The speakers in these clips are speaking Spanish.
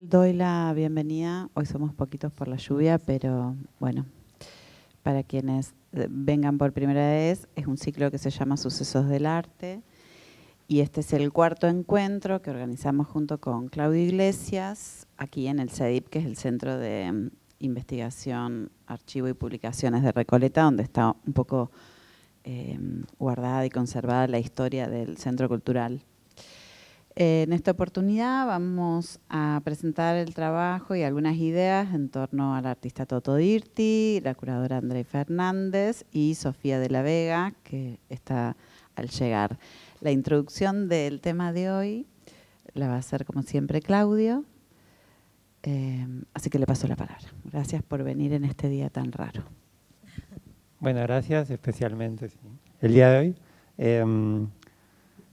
Doy la bienvenida. Hoy somos poquitos por la lluvia, pero bueno, para quienes vengan por primera vez, es un ciclo que se llama Sucesos del Arte. Y este es el cuarto encuentro que organizamos junto con Claudio Iglesias, aquí en el CEDIP, que es el Centro de Investigación, Archivo y Publicaciones de Recoleta, donde está un poco guardada y conservada la historia del Centro Cultural. En esta oportunidad vamos a presentar el trabajo y algunas ideas en torno al artista Toto Dirti, la curadora Andrei Fernández y Sofía de la Vega, que está al llegar. La introducción del tema de hoy la va a hacer, como siempre, Claudio. Así que le paso la palabra. Gracias por venir en este día tan raro. Bueno, gracias especialmente el día de hoy.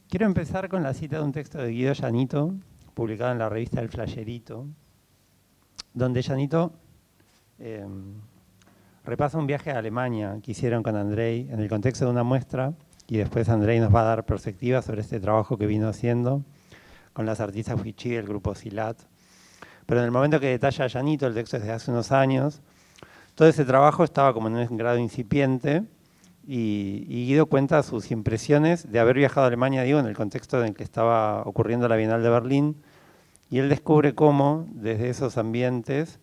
Quiero empezar con la cita de un texto de Guido Llanito, publicado en la revista El Flayerito, donde Llanito repasa un viaje a Alemania que hicieron con Andrei en el contexto de una muestra, y después Andrei nos va a dar perspectiva sobre este trabajo que vino haciendo con las artistas Huichí del grupo Silat. Pero en el momento que detalla Llanito, el texto es de hace unos años, todo ese trabajo estaba como en un grado incipiente, y Guido cuenta sus impresiones de haber viajado a Alemania, digo, en el contexto en el que estaba ocurriendo la Bienal de Berlín, y él descubre cómo, desde esos ambientes,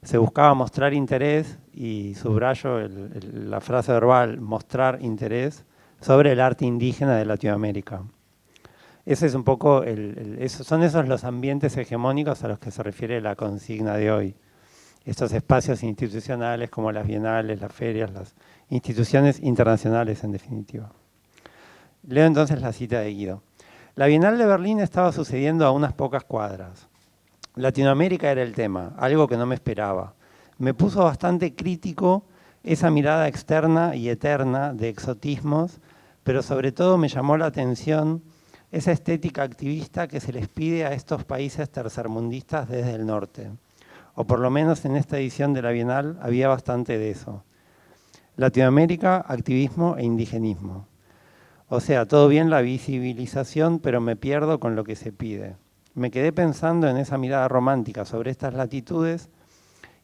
se buscaba mostrar interés, y subrayo la frase verbal, mostrar interés, sobre el arte indígena de Latinoamérica. Ese es un poco, son esos los ambientes hegemónicos a los que se refiere la consigna de hoy. Estos espacios institucionales como las bienales, las ferias, las instituciones internacionales en definitiva. Leo entonces la cita de Guido. La Bienal de Berlín estaba sucediendo a unas pocas cuadras. Latinoamérica era el tema, algo que no me esperaba. Me puso bastante crítico esa mirada externa y eterna de exotismos, pero sobre todo me llamó la atención esa estética activista que se les pide a estos países tercermundistas desde el norte. O por lo menos en esta edición de la Bienal había bastante de eso. Latinoamérica, activismo e indigenismo. O sea, todo bien la visibilización, pero me pierdo con lo que se pide. Me quedé pensando en esa mirada romántica sobre estas latitudes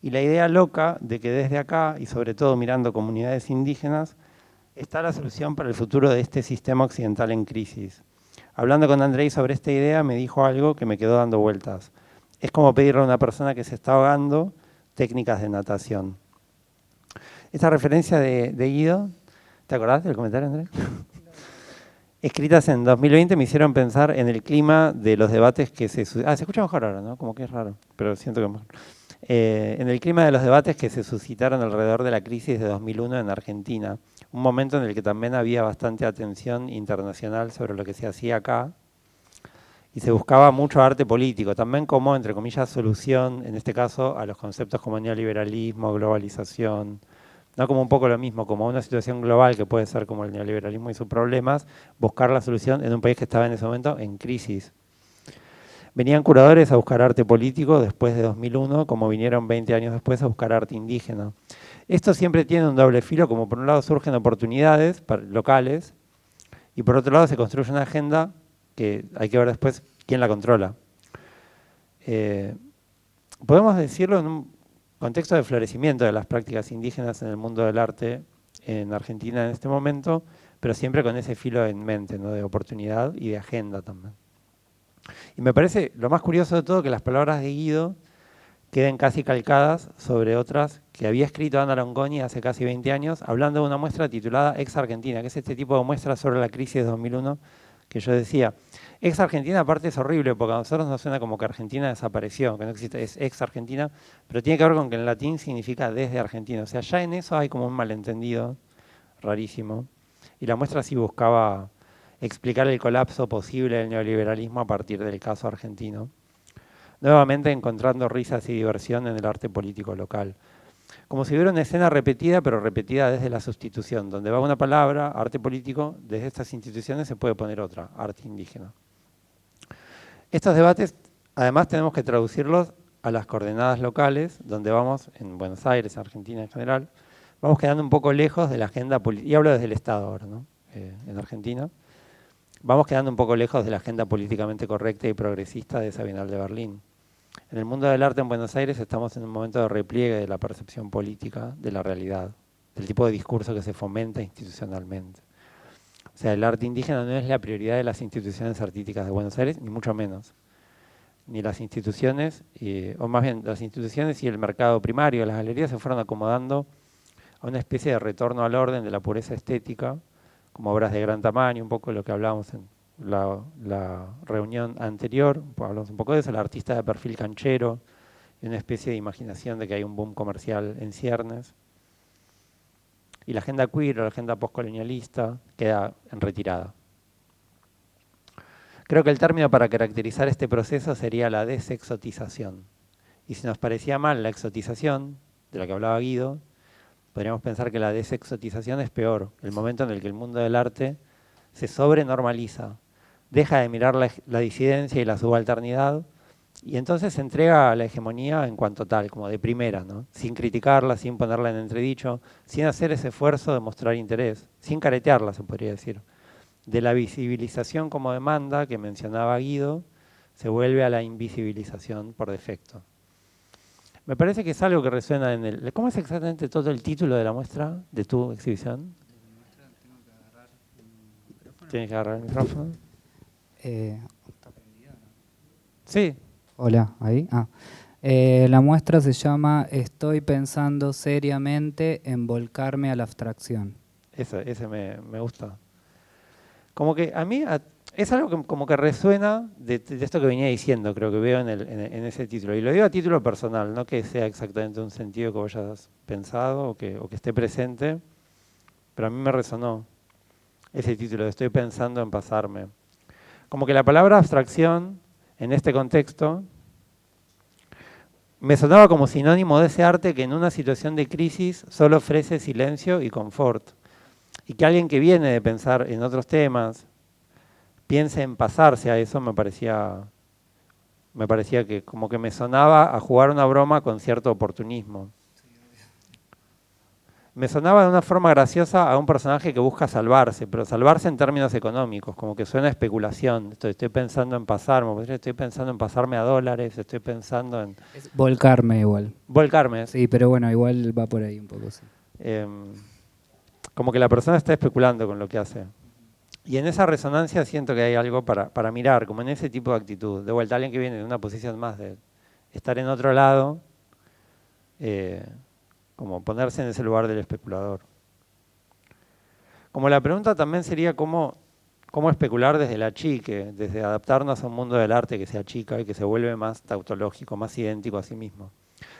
y la idea loca de que desde acá, y sobre todo mirando comunidades indígenas, está la solución para el futuro de este sistema occidental en crisis. Hablando con Andrei sobre esta idea, me dijo algo que me quedó dando vueltas. Es como pedirle a una persona que se está ahogando técnicas de natación. Esta referencia de Guido, ¿te acordás del comentario, Andrés? Escritas en 2020 me hicieron pensar en el clima de los debates que se escucha mejor ahora, ¿no? Como que es raro, pero siento que mejor. En el clima de los debates que se suscitaron alrededor de la crisis de 2001 en Argentina, un momento en el que también había bastante atención internacional sobre lo que se hacía acá, y se buscaba mucho arte político, también como, entre comillas, solución, en este caso, a los conceptos como neoliberalismo, globalización, no como un poco lo mismo, como una situación global que puede ser como el neoliberalismo y sus problemas, buscar la solución en un país que estaba en ese momento en crisis. Venían curadores a buscar arte político después de 2001, como vinieron 20 años después a buscar arte indígena. Esto siempre tiene un doble filo, como por un lado surgen oportunidades locales, y por otro lado se construye una agenda que hay que ver después quién la controla. Podemos decirlo en un contexto de florecimiento de las prácticas indígenas en el mundo del arte en Argentina en este momento, pero siempre con ese filo en mente, ¿no? De oportunidad y de agenda también. Y me parece lo más curioso de todo que las palabras de Guido queden casi calcadas sobre otras que había escrito Ana Longoni hace casi 20 años, hablando de una muestra titulada Ex Argentina, que es este tipo de muestra sobre la crisis de 2001 que yo decía. Ex Argentina aparte es horrible porque a nosotros nos suena como que Argentina desapareció, que no existe, es ex Argentina, pero tiene que ver con que en latín significa desde Argentina. O sea, ya en eso hay como un malentendido rarísimo. Y la muestra sí buscaba explicar el colapso posible del neoliberalismo a partir del caso argentino. Nuevamente encontrando risas y diversión en el arte político local. Como si hubiera una escena repetida, pero repetida desde la sustitución, donde va una palabra, arte político, desde estas instituciones se puede poner otra, arte indígena. Estos debates, además, tenemos que traducirlos a las coordenadas locales, donde vamos, en Buenos Aires, Argentina en general, vamos quedando un poco lejos de la agenda política, y hablo desde el Estado ahora, ¿no? En Argentina, vamos quedando un poco lejos de la agenda políticamente correcta y progresista de esa Bienal de Berlín. En el mundo del arte en Buenos Aires estamos en un momento de repliegue de la percepción política de la realidad, del tipo de discurso que se fomenta institucionalmente. O sea, el arte indígena no es la prioridad de las instituciones artísticas de Buenos Aires, ni mucho menos. Ni las instituciones, o más bien las instituciones y el mercado primario, las galerías se fueron acomodando a una especie de retorno al orden de la pureza estética, como obras de gran tamaño, un poco lo que hablábamos en la reunión anterior, hablamos un poco de eso, el artista de perfil canchero, y una especie de imaginación de que hay un boom comercial en ciernes. Y la agenda queer o la agenda postcolonialista queda en retirada. Creo que el término para caracterizar este proceso sería la desexotización. Y si nos parecía mal la exotización, de la que hablaba Guido, podríamos pensar que la desexotización es peor, el momento en el que el mundo del arte se sobrenormaliza, deja de mirar la disidencia y la subalternidad, y entonces se entrega a la hegemonía en cuanto tal, como de primera, ¿no? Sin criticarla, sin ponerla en entredicho, sin hacer ese esfuerzo de mostrar interés, sin caretearla, se podría decir. De la visibilización como demanda que mencionaba Guido, se vuelve a la invisibilización por defecto. Me parece que es algo que resuena en el... ¿Cómo es exactamente todo el título de la muestra, de tu exhibición? ¿Tienes que agarrar el micrófono? ¿Está prendida? Sí. Hola, ahí. La muestra se llama Estoy pensando seriamente en volcarme a la abstracción. Ese me gusta. Como que a mí es algo que como que resuena de esto que venía diciendo, creo que veo en ese título. Y lo digo a título personal, no que sea exactamente un sentido que vos hayas pensado o que esté presente, pero a mí me resonó ese título de Estoy pensando en pasarme. Como que la palabra abstracción, en este contexto, me sonaba como sinónimo de ese arte que en una situación de crisis solo ofrece silencio y confort. Y que alguien que viene de pensar en otros temas, piense en pasarse a eso, me parecía que como que me sonaba a jugar una broma con cierto oportunismo. Me sonaba de una forma graciosa a un personaje que busca salvarse, pero salvarse en términos económicos, como que suena a especulación. Estoy pensando en pasarme, estoy pensando en pasarme a dólares, estoy pensando en... Es volcarme igual. Volcarme. Sí, pero bueno, igual va por ahí un poco, sí. Como que la persona está especulando con lo que hace. Y en esa resonancia siento que hay algo para mirar, como en ese tipo de actitud. De vuelta, alguien que viene de una posición más de estar en otro lado, como ponerse en ese lugar del especulador. Como la pregunta también sería cómo especular desde la chique, desde adaptarnos a un mundo del arte que se achica y que se vuelve más tautológico, más idéntico a sí mismo.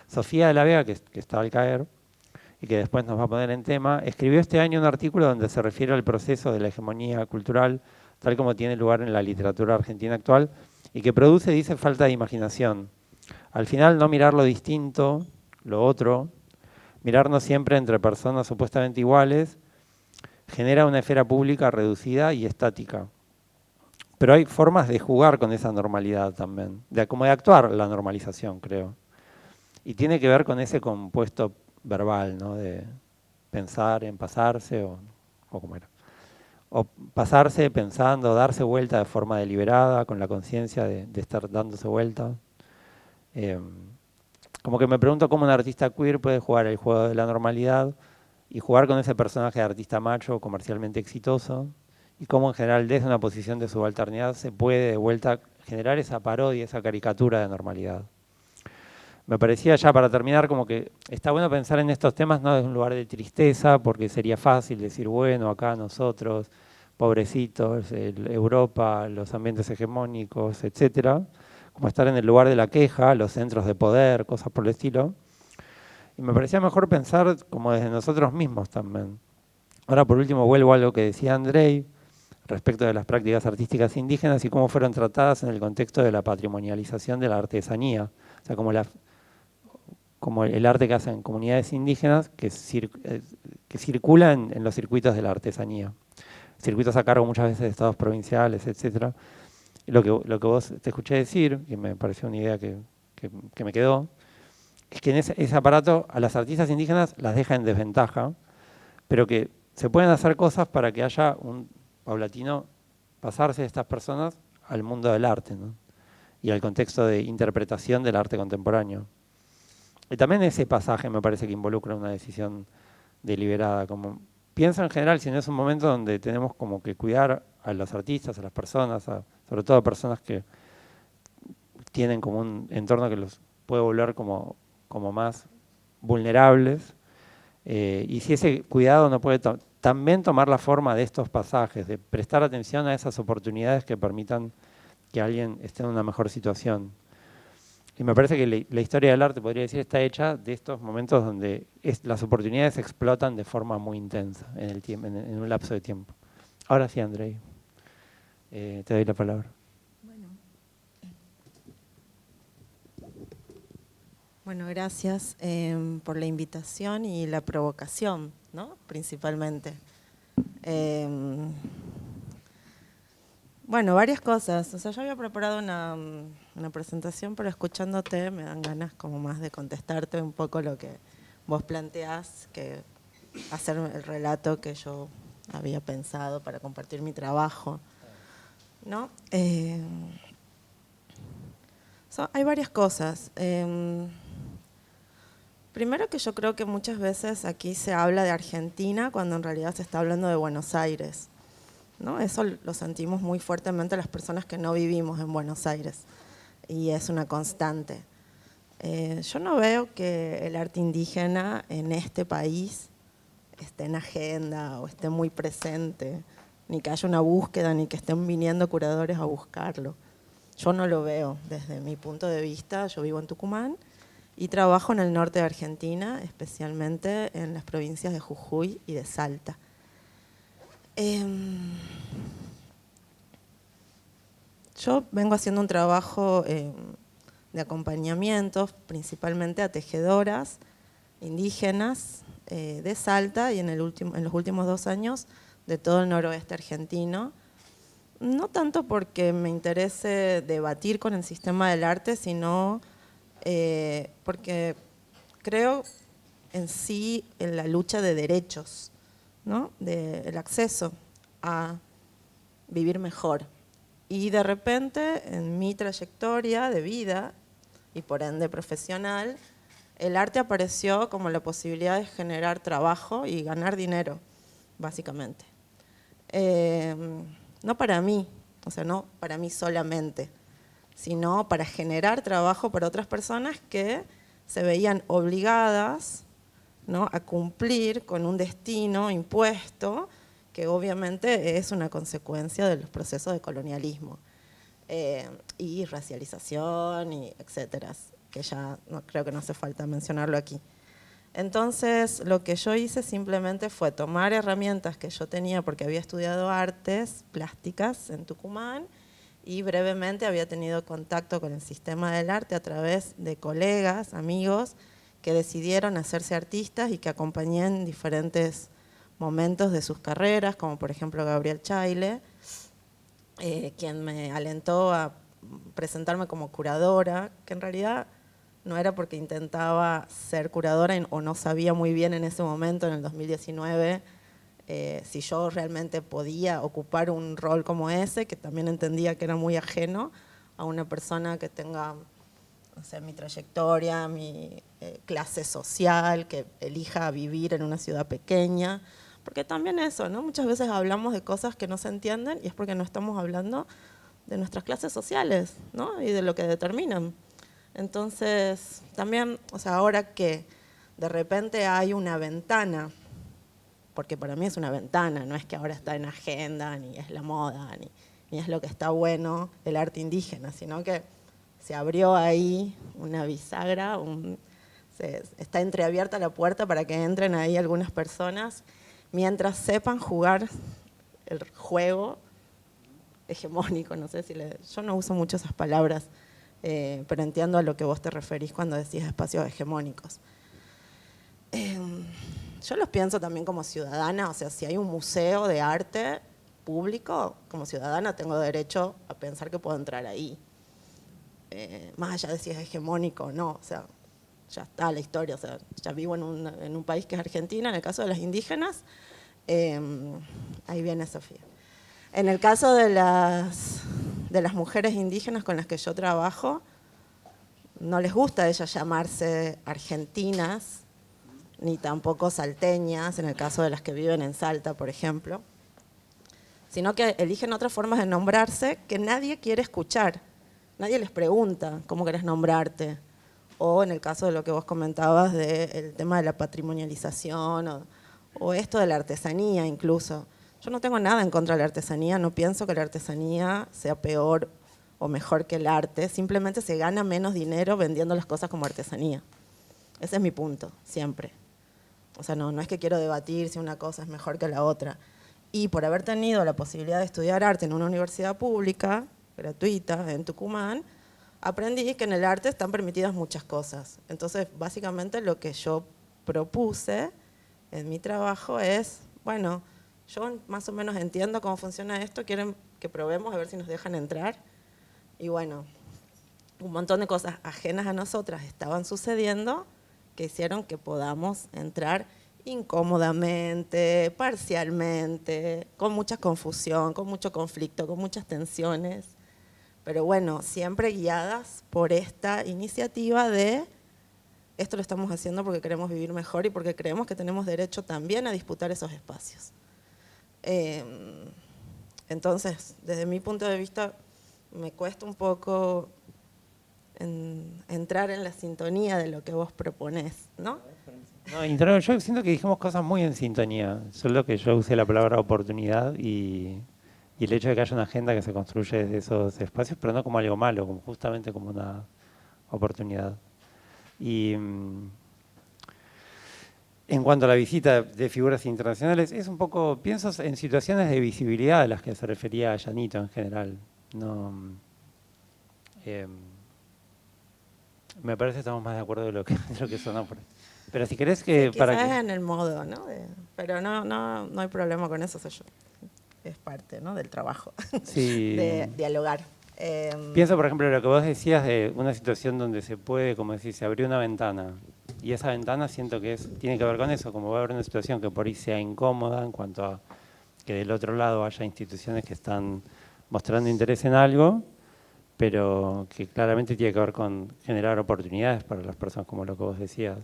Sofía de la Vega, que está al caer, y que después nos va a poner en tema, escribió este año un artículo donde se refiere al proceso de la hegemonía cultural, tal como tiene lugar en la literatura argentina actual, y que produce, dice, falta de imaginación. Al final, no mirar lo distinto, lo otro, mirarnos siempre entre personas supuestamente iguales, genera una esfera pública reducida y estática. Pero hay formas de jugar con esa normalidad también, como de actuar la normalización, creo. Y tiene que ver con ese compuesto verbal, ¿no? De pensar en pasarse o cómo era. O pasarse pensando, darse vuelta de forma deliberada, con la conciencia de estar dándose vuelta. Como que me pregunto cómo un artista queer puede jugar el juego de la normalidad y jugar con ese personaje de artista macho comercialmente exitoso, y cómo en general desde una posición de subalternidad se puede de vuelta generar esa parodia, esa caricatura de normalidad. Me parecía ya para terminar como que está bueno pensar en estos temas no desde un lugar de tristeza, porque sería fácil decir, bueno, acá nosotros, pobrecitos, Europa, los ambientes hegemónicos, etcétera, como estar en el lugar de la queja, los centros de poder, cosas por el estilo. Y me parecía mejor pensar como desde nosotros mismos también. Ahora por último vuelvo a lo que decía Andrei respecto de las prácticas artísticas indígenas y cómo fueron tratadas en el contexto de la patrimonialización de la artesanía. O sea, como el arte que hacen comunidades indígenas que circula en los circuitos de la artesanía. Circuitos a cargo muchas veces de estados provinciales, etc. Y lo que vos te escuché decir, que me pareció una idea que me quedó, es que en ese aparato a las artistas indígenas las deja en desventaja, pero que se pueden hacer cosas para que haya un paulatino pasarse de estas personas al mundo del arte, ¿no? y al contexto de interpretación del arte contemporáneo. Y también ese pasaje me parece que involucra una decisión deliberada. Como, pienso en general, si no es un momento donde tenemos como que cuidar a los artistas, a las personas, sobre todo a personas que tienen como un entorno que los puede volver como más vulnerables. Y si ese cuidado no puede también tomar la forma de estos pasajes, de prestar atención a esas oportunidades que permitan que alguien esté en una mejor situación. Y me parece que la historia del arte, podría decir, está hecha de estos momentos donde las oportunidades explotan de forma muy intensa en el tiempo, en un lapso de tiempo. Ahora sí, Andrei, te doy la palabra. Bueno, gracias por la invitación y la provocación, ¿no? Principalmente. Bueno, varias cosas. O sea, yo había preparado una presentación, pero escuchándote me dan ganas como más de contestarte un poco lo que vos planteás, que hacer el relato que yo había pensado para compartir mi trabajo, ¿no? Hay varias cosas. Primero que yo creo que muchas veces aquí se habla de Argentina cuando en realidad se está hablando de Buenos Aires, ¿no? Eso lo sentimos muy fuertemente las personas que no vivimos en Buenos Aires y es una constante. Yo no veo que el arte indígena en este país esté en agenda o esté muy presente, ni que haya una búsqueda, ni que estén viniendo curadores a buscarlo. Yo no lo veo desde mi punto de vista. Yo vivo en Tucumán y trabajo en el norte de Argentina, especialmente en las provincias de Jujuy y de Salta. Yo vengo haciendo un trabajo de acompañamiento, principalmente a tejedoras indígenas de Salta y en los últimos 2 años de todo el noroeste argentino. No tanto porque me interese debatir con el sistema del arte, sino porque creo en sí en la lucha de derechos, ¿no? El acceso a vivir mejor. Y de repente, en mi trayectoria de vida, y por ende profesional, el arte apareció como la posibilidad de generar trabajo y ganar dinero, básicamente. No para mí, o sea, no para mí solamente, sino para generar trabajo para otras personas que se veían obligadas, ¿no?, a cumplir con un destino impuesto que obviamente es una consecuencia de los procesos de colonialismo y racialización, y etcétera, que ya creo que no hace falta mencionarlo aquí. Entonces, lo que yo hice simplemente fue tomar herramientas que yo tenía porque había estudiado artes plásticas en Tucumán y brevemente había tenido contacto con el sistema del arte a través de colegas, amigos, que decidieron hacerse artistas y que acompañé en diferentes momentos de sus carreras, como por ejemplo Gabriel Chaile, quien me alentó a presentarme como curadora, que en realidad no era porque intentaba ser curadora o no sabía muy bien en ese momento, en el 2019, si yo realmente podía ocupar un rol como ese, que también entendía que era muy ajeno a una persona que tenga, o sea, mi trayectoria, mi clase social, que elija vivir en una ciudad pequeña. Porque también eso, ¿no? Muchas veces hablamos de cosas que no se entienden y es porque no estamos hablando de nuestras clases sociales, ¿no? Y de lo que determinan. Entonces, también, o sea, ahora que de repente hay una ventana, porque para mí es una ventana, no es que ahora está en agenda, ni es la moda, ni es lo que está bueno el arte indígena, sino que se abrió ahí una bisagra, está entreabierta la puerta para que entren ahí algunas personas mientras sepan jugar el juego hegemónico, no sé si yo no uso mucho esas palabras, pero entiendo a lo que vos te referís cuando decís espacios hegemónicos. Yo los pienso también como ciudadana, o sea, si hay un museo de arte público, como ciudadana tengo derecho a pensar que puedo entrar ahí. Más allá de si es hegemónico o no, o sea, ya está la historia, o sea, ya vivo en un país que es Argentina, en el caso de las indígenas, ahí viene Sofía. En el caso de las de las mujeres indígenas con las que yo trabajo, no les gusta a ellas llamarse argentinas, ni tampoco salteñas, en el caso de las que viven en Salta, por ejemplo, sino que eligen otras formas de nombrarse que nadie quiere escuchar. Nadie les pregunta cómo querés nombrarte. O en el caso de lo que vos comentabas del tema de la patrimonialización o esto de la artesanía incluso. Yo no tengo nada en contra de la artesanía, no pienso que la artesanía sea peor o mejor que el arte, simplemente se gana menos dinero vendiendo las cosas como artesanía. Ese es mi punto, siempre. O sea, no es que quiero debatir si una cosa es mejor que la otra. Y por haber tenido la posibilidad de estudiar arte en una universidad pública, gratuita, en Tucumán, aprendí que en el arte están permitidas muchas cosas. Entonces, básicamente lo que yo propuse en mi trabajo es, bueno, yo más o menos entiendo cómo funciona esto, quieren que probemos a ver si nos dejan entrar. Y bueno, un montón de cosas ajenas a nosotras estaban sucediendo que hicieron que podamos entrar incómodamente, parcialmente, con mucha confusión, con mucho conflicto, con muchas tensiones. Pero bueno, siempre guiadas por esta iniciativa de esto lo estamos haciendo porque queremos vivir mejor y porque creemos que tenemos derecho también a disputar esos espacios. Entonces, desde mi punto de vista, me cuesta un poco entrar en la sintonía de lo que vos proponés, ¿no? No, yo siento que dijimos cosas muy en sintonía, solo que yo usé la palabra oportunidad y el hecho de que haya una agenda que se construye desde esos espacios, pero no como algo malo, como justamente como una oportunidad. Y en cuanto a la visita de figuras internacionales, es un poco, pienso en situaciones de visibilidad a las que se refería a Janito en general. No, me parece que estamos más de acuerdo de lo que sonó por ahí. Pero si querés que... Sí, quizás en el modo, ¿no? Pero no hay problema con eso, es parte, ¿no?, del trabajo, sí. de dialogar. Pienso, por ejemplo, lo que vos decías de una situación donde se puede, como decir, se abrió una ventana. Y esa ventana siento que tiene que ver con eso, como va a haber una situación que por ahí sea incómoda en cuanto a que del otro lado haya instituciones que están mostrando interés en algo, pero que claramente tiene que ver con generar oportunidades para las personas, como lo que vos decías.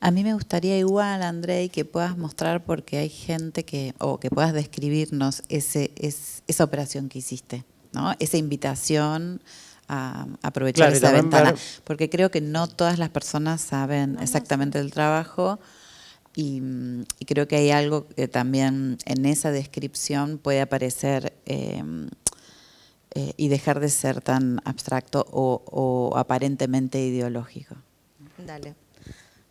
A mí me gustaría igual, Andrei, que puedas mostrar, porque hay gente o que puedas describirnos esa operación que hiciste, ¿no? Esa invitación a aprovechar esa ventana, porque creo que no todas las personas saben exactamente el trabajo y creo que hay algo que también en esa descripción puede aparecer y dejar de ser tan abstracto o aparentemente ideológico. Dale.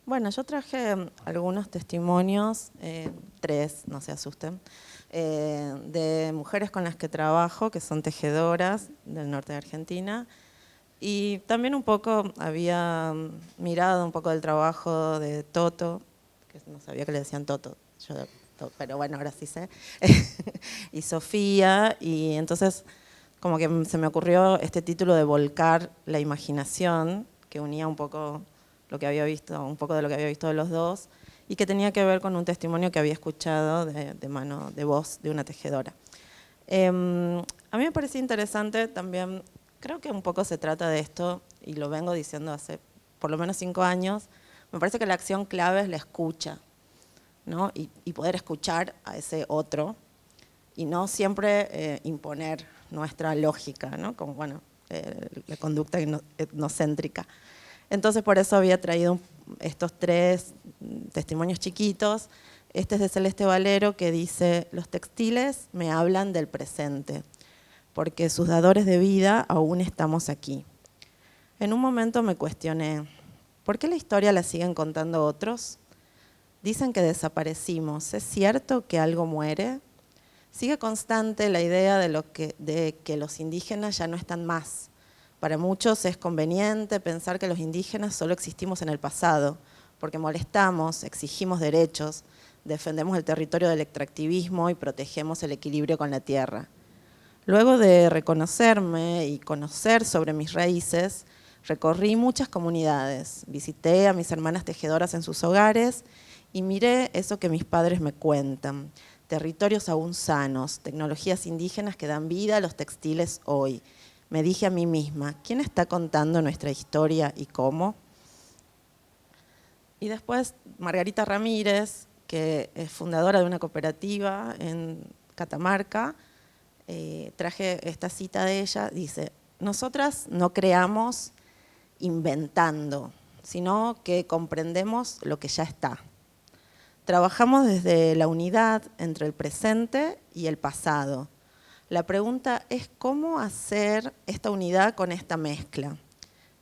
Bueno, yo traje algunos testimonios, 3, no se asusten, de mujeres con las que trabajo, que son tejedoras del norte de Argentina, y también un poco había mirado un poco del trabajo de Toto, que no sabía que le decían Toto, pero bueno, ahora sí sé, y Sofía, y entonces como que se me ocurrió este título de Volcar la imaginación, que unía un poco lo que había visto, un poco de lo que había visto de los dos, y que tenía que ver con un testimonio que había escuchado de voz de una tejedora. A mí me parecía interesante también, creo que un poco se trata de esto, y lo vengo diciendo hace por lo menos 5 años, me parece que la acción clave es la escucha, ¿no? Y poder escuchar a ese otro, y no siempre imponer nuestra lógica, ¿no? Como, bueno, la conducta etnocéntrica. Entonces, por eso había traído estos 3 testimonios chiquitos. Este es de Celeste Valero, que dice: los textiles me hablan del presente, porque sus dadores de vida aún estamos aquí. En un momento me cuestioné, ¿por qué la historia la siguen contando otros? Dicen que desaparecimos. ¿Es cierto que algo muere? Sigue constante la idea de que los indígenas ya no están más. Para muchos es conveniente pensar que los indígenas solo existimos en el pasado, porque molestamos, exigimos derechos, defendemos el territorio del extractivismo y protegemos el equilibrio con la tierra. Luego de reconocerme y conocer sobre mis raíces, recorrí muchas comunidades, visité a mis hermanas tejedoras en sus hogares y miré eso que mis padres me cuentan. territorios aún sanos, tecnologías indígenas que dan vida a los textiles hoy. Me dije a mí misma, ¿quién está contando nuestra historia y cómo? Y después Margarita Ramírez, que es fundadora de una cooperativa en Catamarca, traje esta cita de ella, dice: nosotras no creamos inventando, sino que comprendemos lo que ya está. Trabajamos desde la unidad entre el presente y el pasado. La pregunta es cómo hacer esta unidad con esta mezcla.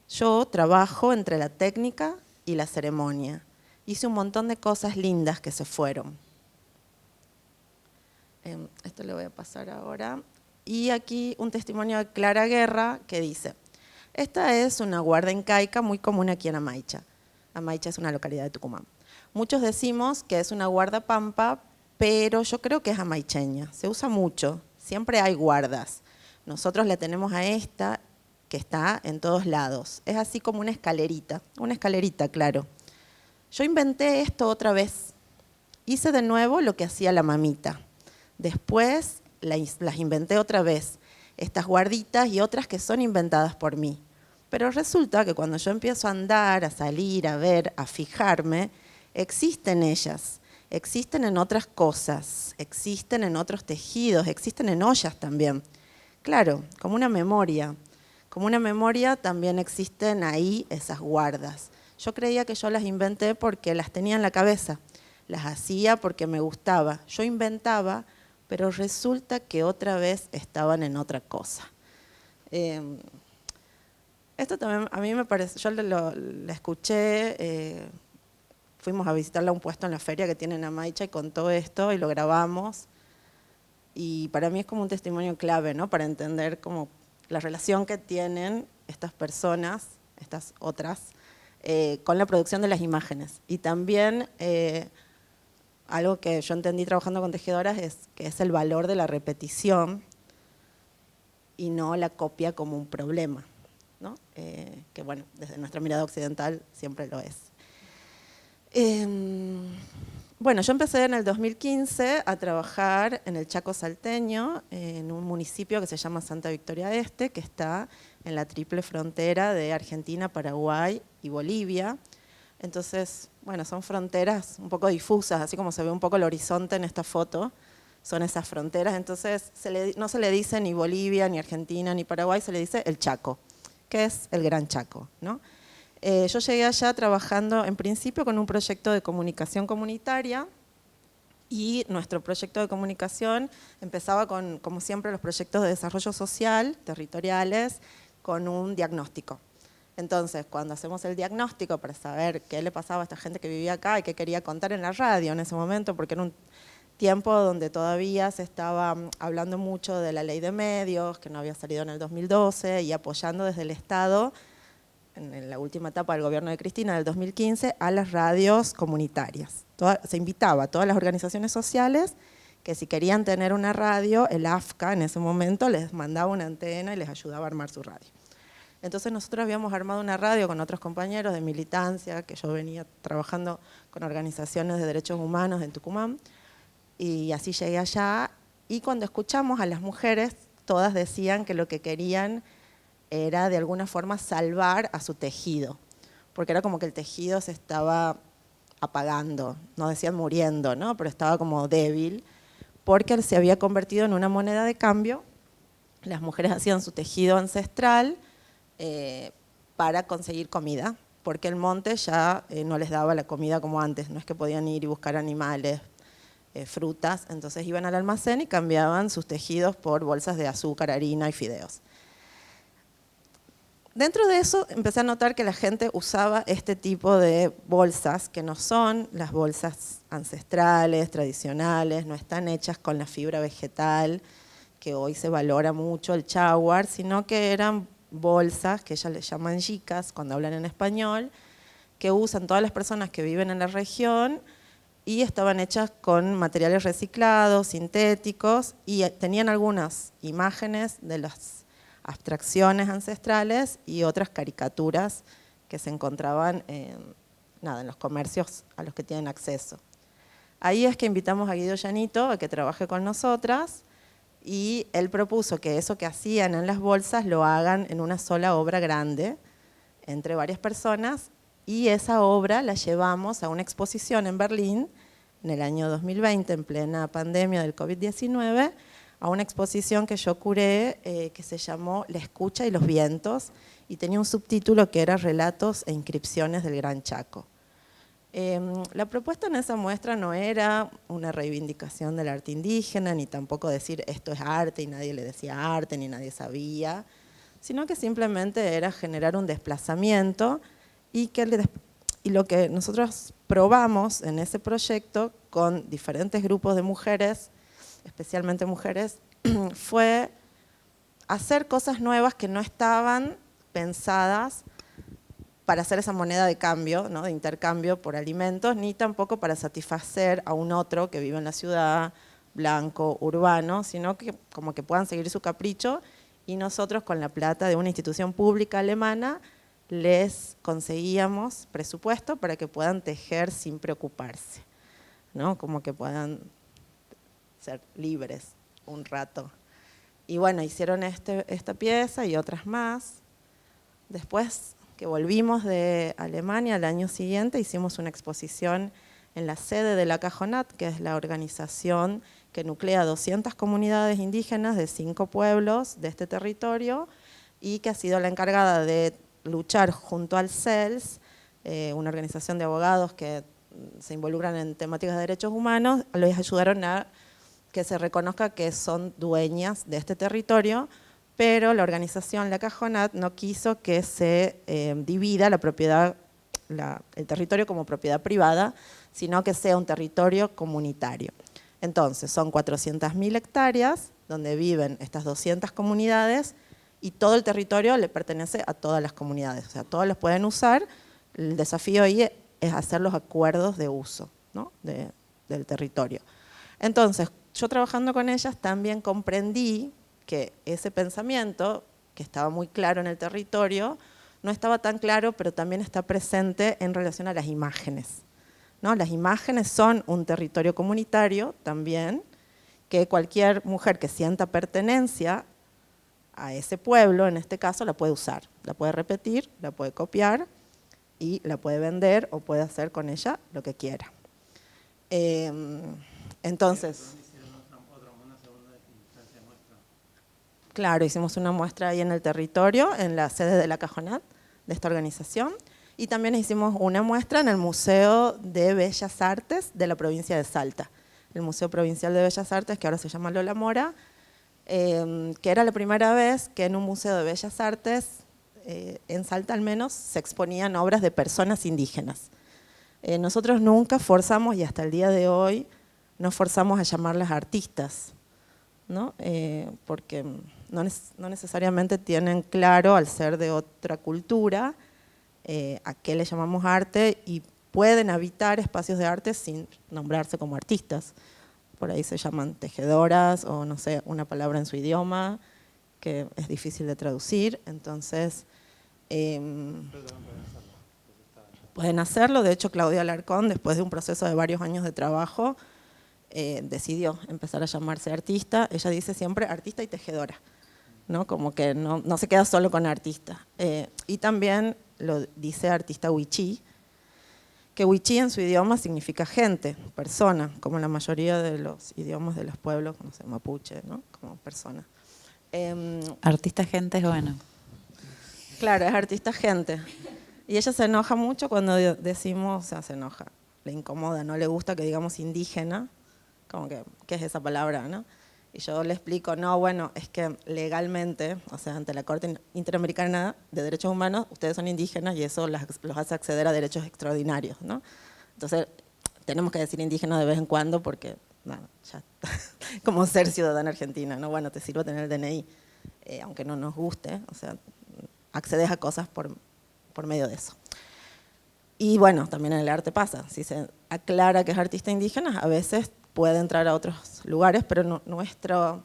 Yo trabajo entre la técnica y la ceremonia. Hice un montón de cosas lindas que se fueron. Esto le voy a pasar ahora. Y aquí un testimonio de Clara Guerra que dice: esta es una guarda incaica muy común aquí en Amaicha. Amaicha es una localidad de Tucumán. Muchos decimos que es una guarda pampa, pero yo creo que es amaicheña. Se usa mucho, siempre hay guardas. Nosotros la tenemos a esta, que está en todos lados. Es así como una escalerita, claro. Yo inventé esto otra vez. Hice de nuevo lo que hacía la mamita. Después las inventé otra vez, estas guarditas y otras que son inventadas por mí. Pero resulta que cuando yo empiezo a andar, a salir, a ver, a fijarme, existen ellas, existen en otras cosas, existen en otros tejidos, existen en ollas también. Claro, como una memoria también existen ahí esas guardas. Yo creía que yo las inventé porque las tenía en la cabeza, las hacía porque me gustaba. Yo inventaba, pero resulta que otra vez estaban en otra cosa. Esto también a mí me parece, yo la escuché, fuimos a visitarla a un puesto en la feria que tiene en Amaicha y contó esto y lo grabamos. Y para mí es como un testimonio clave, ¿no? Para entender como la relación que tienen estas personas, estas otras, con la producción de las imágenes. Y también algo que yo entendí trabajando con tejedoras es que es el valor de la repetición y no la copia como un problema, ¿no? Que bueno, desde nuestra mirada occidental siempre lo es. Bueno, yo empecé en el 2015 a trabajar en el Chaco salteño, en un municipio que se llama Santa Victoria Este, que está en la triple frontera de Argentina, Paraguay y Bolivia. Entonces, bueno, son fronteras un poco difusas, así como se ve un poco el horizonte en esta foto, son esas fronteras. Entonces, no se le dice ni Bolivia, ni Argentina, ni Paraguay, se le dice el Chaco, que es el Gran Chaco, ¿no? Yo llegué allá trabajando en principio con un proyecto de comunicación comunitaria y nuestro proyecto de comunicación empezaba con, como siempre, los proyectos de desarrollo social, territoriales, con un diagnóstico. Entonces, cuando hacemos el diagnóstico para saber qué le pasaba a esta gente que vivía acá y qué quería contar en la radio en ese momento, porque era un tiempo donde todavía se estaba hablando mucho de la ley de medios, que no había salido en el 2012, y apoyando desde el Estado, en la última etapa del gobierno de Cristina, del 2015, a las radios comunitarias. Se invitaba a todas las organizaciones sociales que si querían tener una radio, el AFCA en ese momento les mandaba una antena y les ayudaba a armar su radio. Entonces nosotros habíamos armado una radio con otros compañeros de militancia, que yo venía trabajando con organizaciones de derechos humanos en Tucumán, y así llegué allá, y cuando escuchamos a las mujeres, todas decían que lo que querían era de alguna forma salvar a su tejido, porque era como que el tejido se estaba apagando, no decían muriendo, ¿no? Pero estaba como débil, porque se había convertido en una moneda de cambio. Las mujeres hacían su tejido ancestral para conseguir comida, porque el monte ya no les daba la comida como antes, no es que podían ir y buscar animales, frutas, entonces iban al almacén y cambiaban sus tejidos por bolsas de azúcar, harina y fideos. Dentro de eso empecé a notar que la gente usaba este tipo de bolsas, que no son las bolsas ancestrales, tradicionales, no están hechas con la fibra vegetal, que hoy se valora mucho el chaguar, sino que eran bolsas, que ellas les llaman yicas cuando hablan en español, que usan todas las personas que viven en la región y estaban hechas con materiales reciclados, sintéticos, y tenían algunas imágenes de las abstracciones ancestrales y otras caricaturas que se encontraban en los comercios a los que tienen acceso. Ahí es que invitamos a Guido Llanito a que trabaje con nosotras y él propuso que eso que hacían en las bolsas lo hagan en una sola obra grande entre varias personas y esa obra la llevamos a una exposición en Berlín en el año 2020, en plena pandemia del COVID-19, a una exposición que yo curé que se llamó La escucha y los vientos y tenía un subtítulo que era Relatos e inscripciones del Gran Chaco. La propuesta en esa muestra no era una reivindicación del arte indígena, ni tampoco decir esto es arte y nadie le decía arte, ni nadie sabía, sino que simplemente era generar un desplazamiento y lo que nosotros probamos en ese proyecto con diferentes grupos de mujeres, especialmente mujeres, fue hacer cosas nuevas que no estaban pensadas para hacer esa moneda de cambio, ¿no? De intercambio por alimentos, ni tampoco para satisfacer a un otro que vive en la ciudad, blanco, urbano, sino que como que puedan seguir su capricho y nosotros con la plata de una institución pública alemana les conseguíamos presupuesto para que puedan tejer sin preocuparse, ¿no? Como que puedan ser libres un rato. Y bueno, hicieron esta pieza y otras más. Después que volvimos de Alemania, al año siguiente hicimos una exposición en la sede de la Cajonat, que es la organización que nuclea 200 comunidades indígenas de 5 pueblos de este territorio y que ha sido la encargada de luchar junto al CELS, una organización de abogados que se involucran en temáticas de derechos humanos, les ayudaron a que se reconozca que son dueñas de este territorio, pero la organización La Cajonat no quiso que se divida la propiedad, el territorio como propiedad privada, sino que sea un territorio comunitario. Entonces, son 400.000 hectáreas donde viven estas 200 comunidades y todo el territorio le pertenece a todas las comunidades, o sea, todos los pueden usar. El desafío ahí es hacer los acuerdos de uso, ¿no? del territorio. Entonces, yo trabajando con ellas también comprendí que ese pensamiento, que estaba muy claro en el territorio, no estaba tan claro, pero también está presente en relación a las imágenes, ¿no? Las imágenes son un territorio comunitario también, que cualquier mujer que sienta pertenencia a ese pueblo, en este caso, la puede usar, la puede repetir, la puede copiar y la puede vender o puede hacer con ella lo que quiera. Entonces, claro, hicimos una muestra ahí en el territorio, en la sede de la Cajonat, de esta organización, y también hicimos una muestra en el Museo de Bellas Artes de la provincia de Salta, el Museo Provincial de Bellas Artes, que ahora se llama Lola Mora, que era la primera vez que en un museo de Bellas Artes, en Salta al menos, se exponían obras de personas indígenas. Nosotros nunca forzamos, y hasta el día de hoy, no forzamos a llamarlas artistas, ¿no? Porque no necesariamente tienen claro, al ser de otra cultura, a qué le llamamos arte y pueden habitar espacios de arte sin nombrarse como artistas. Por ahí se llaman tejedoras o no sé, una palabra en su idioma que es difícil de traducir, entonces pueden hacerlo. De hecho, Claudia Alarcón, después de un proceso de varios años de trabajo, decidió empezar a llamarse artista. Ella dice siempre artista y tejedora, ¿no? Como que no se queda solo con artista. Y también lo dice artista wichí, que wichí en su idioma significa gente, persona, como la mayoría de los idiomas de los pueblos, no sé, mapuche, ¿no? Como persona. Artista gente es bueno. Claro, es artista gente. Y ella se enoja mucho cuando decimos, o sea, se enoja, le incomoda, no le gusta que digamos indígena, como que, ¿qué es esa palabra, no? Y yo le explico, no, bueno, es que legalmente, o sea, ante la Corte Interamericana de Derechos Humanos, ustedes son indígenas y eso los hace acceder a derechos extraordinarios, ¿no? Entonces, tenemos que decir indígenas de vez en cuando porque, bueno, ya, como ser ciudadana argentina, ¿no? Bueno, te sirve tener el DNI, aunque no nos guste, o sea, accedes a cosas por medio de eso. Y bueno, también en el arte pasa, si se aclara que es artista indígena, a veces puede entrar a otros lugares, pero nuestra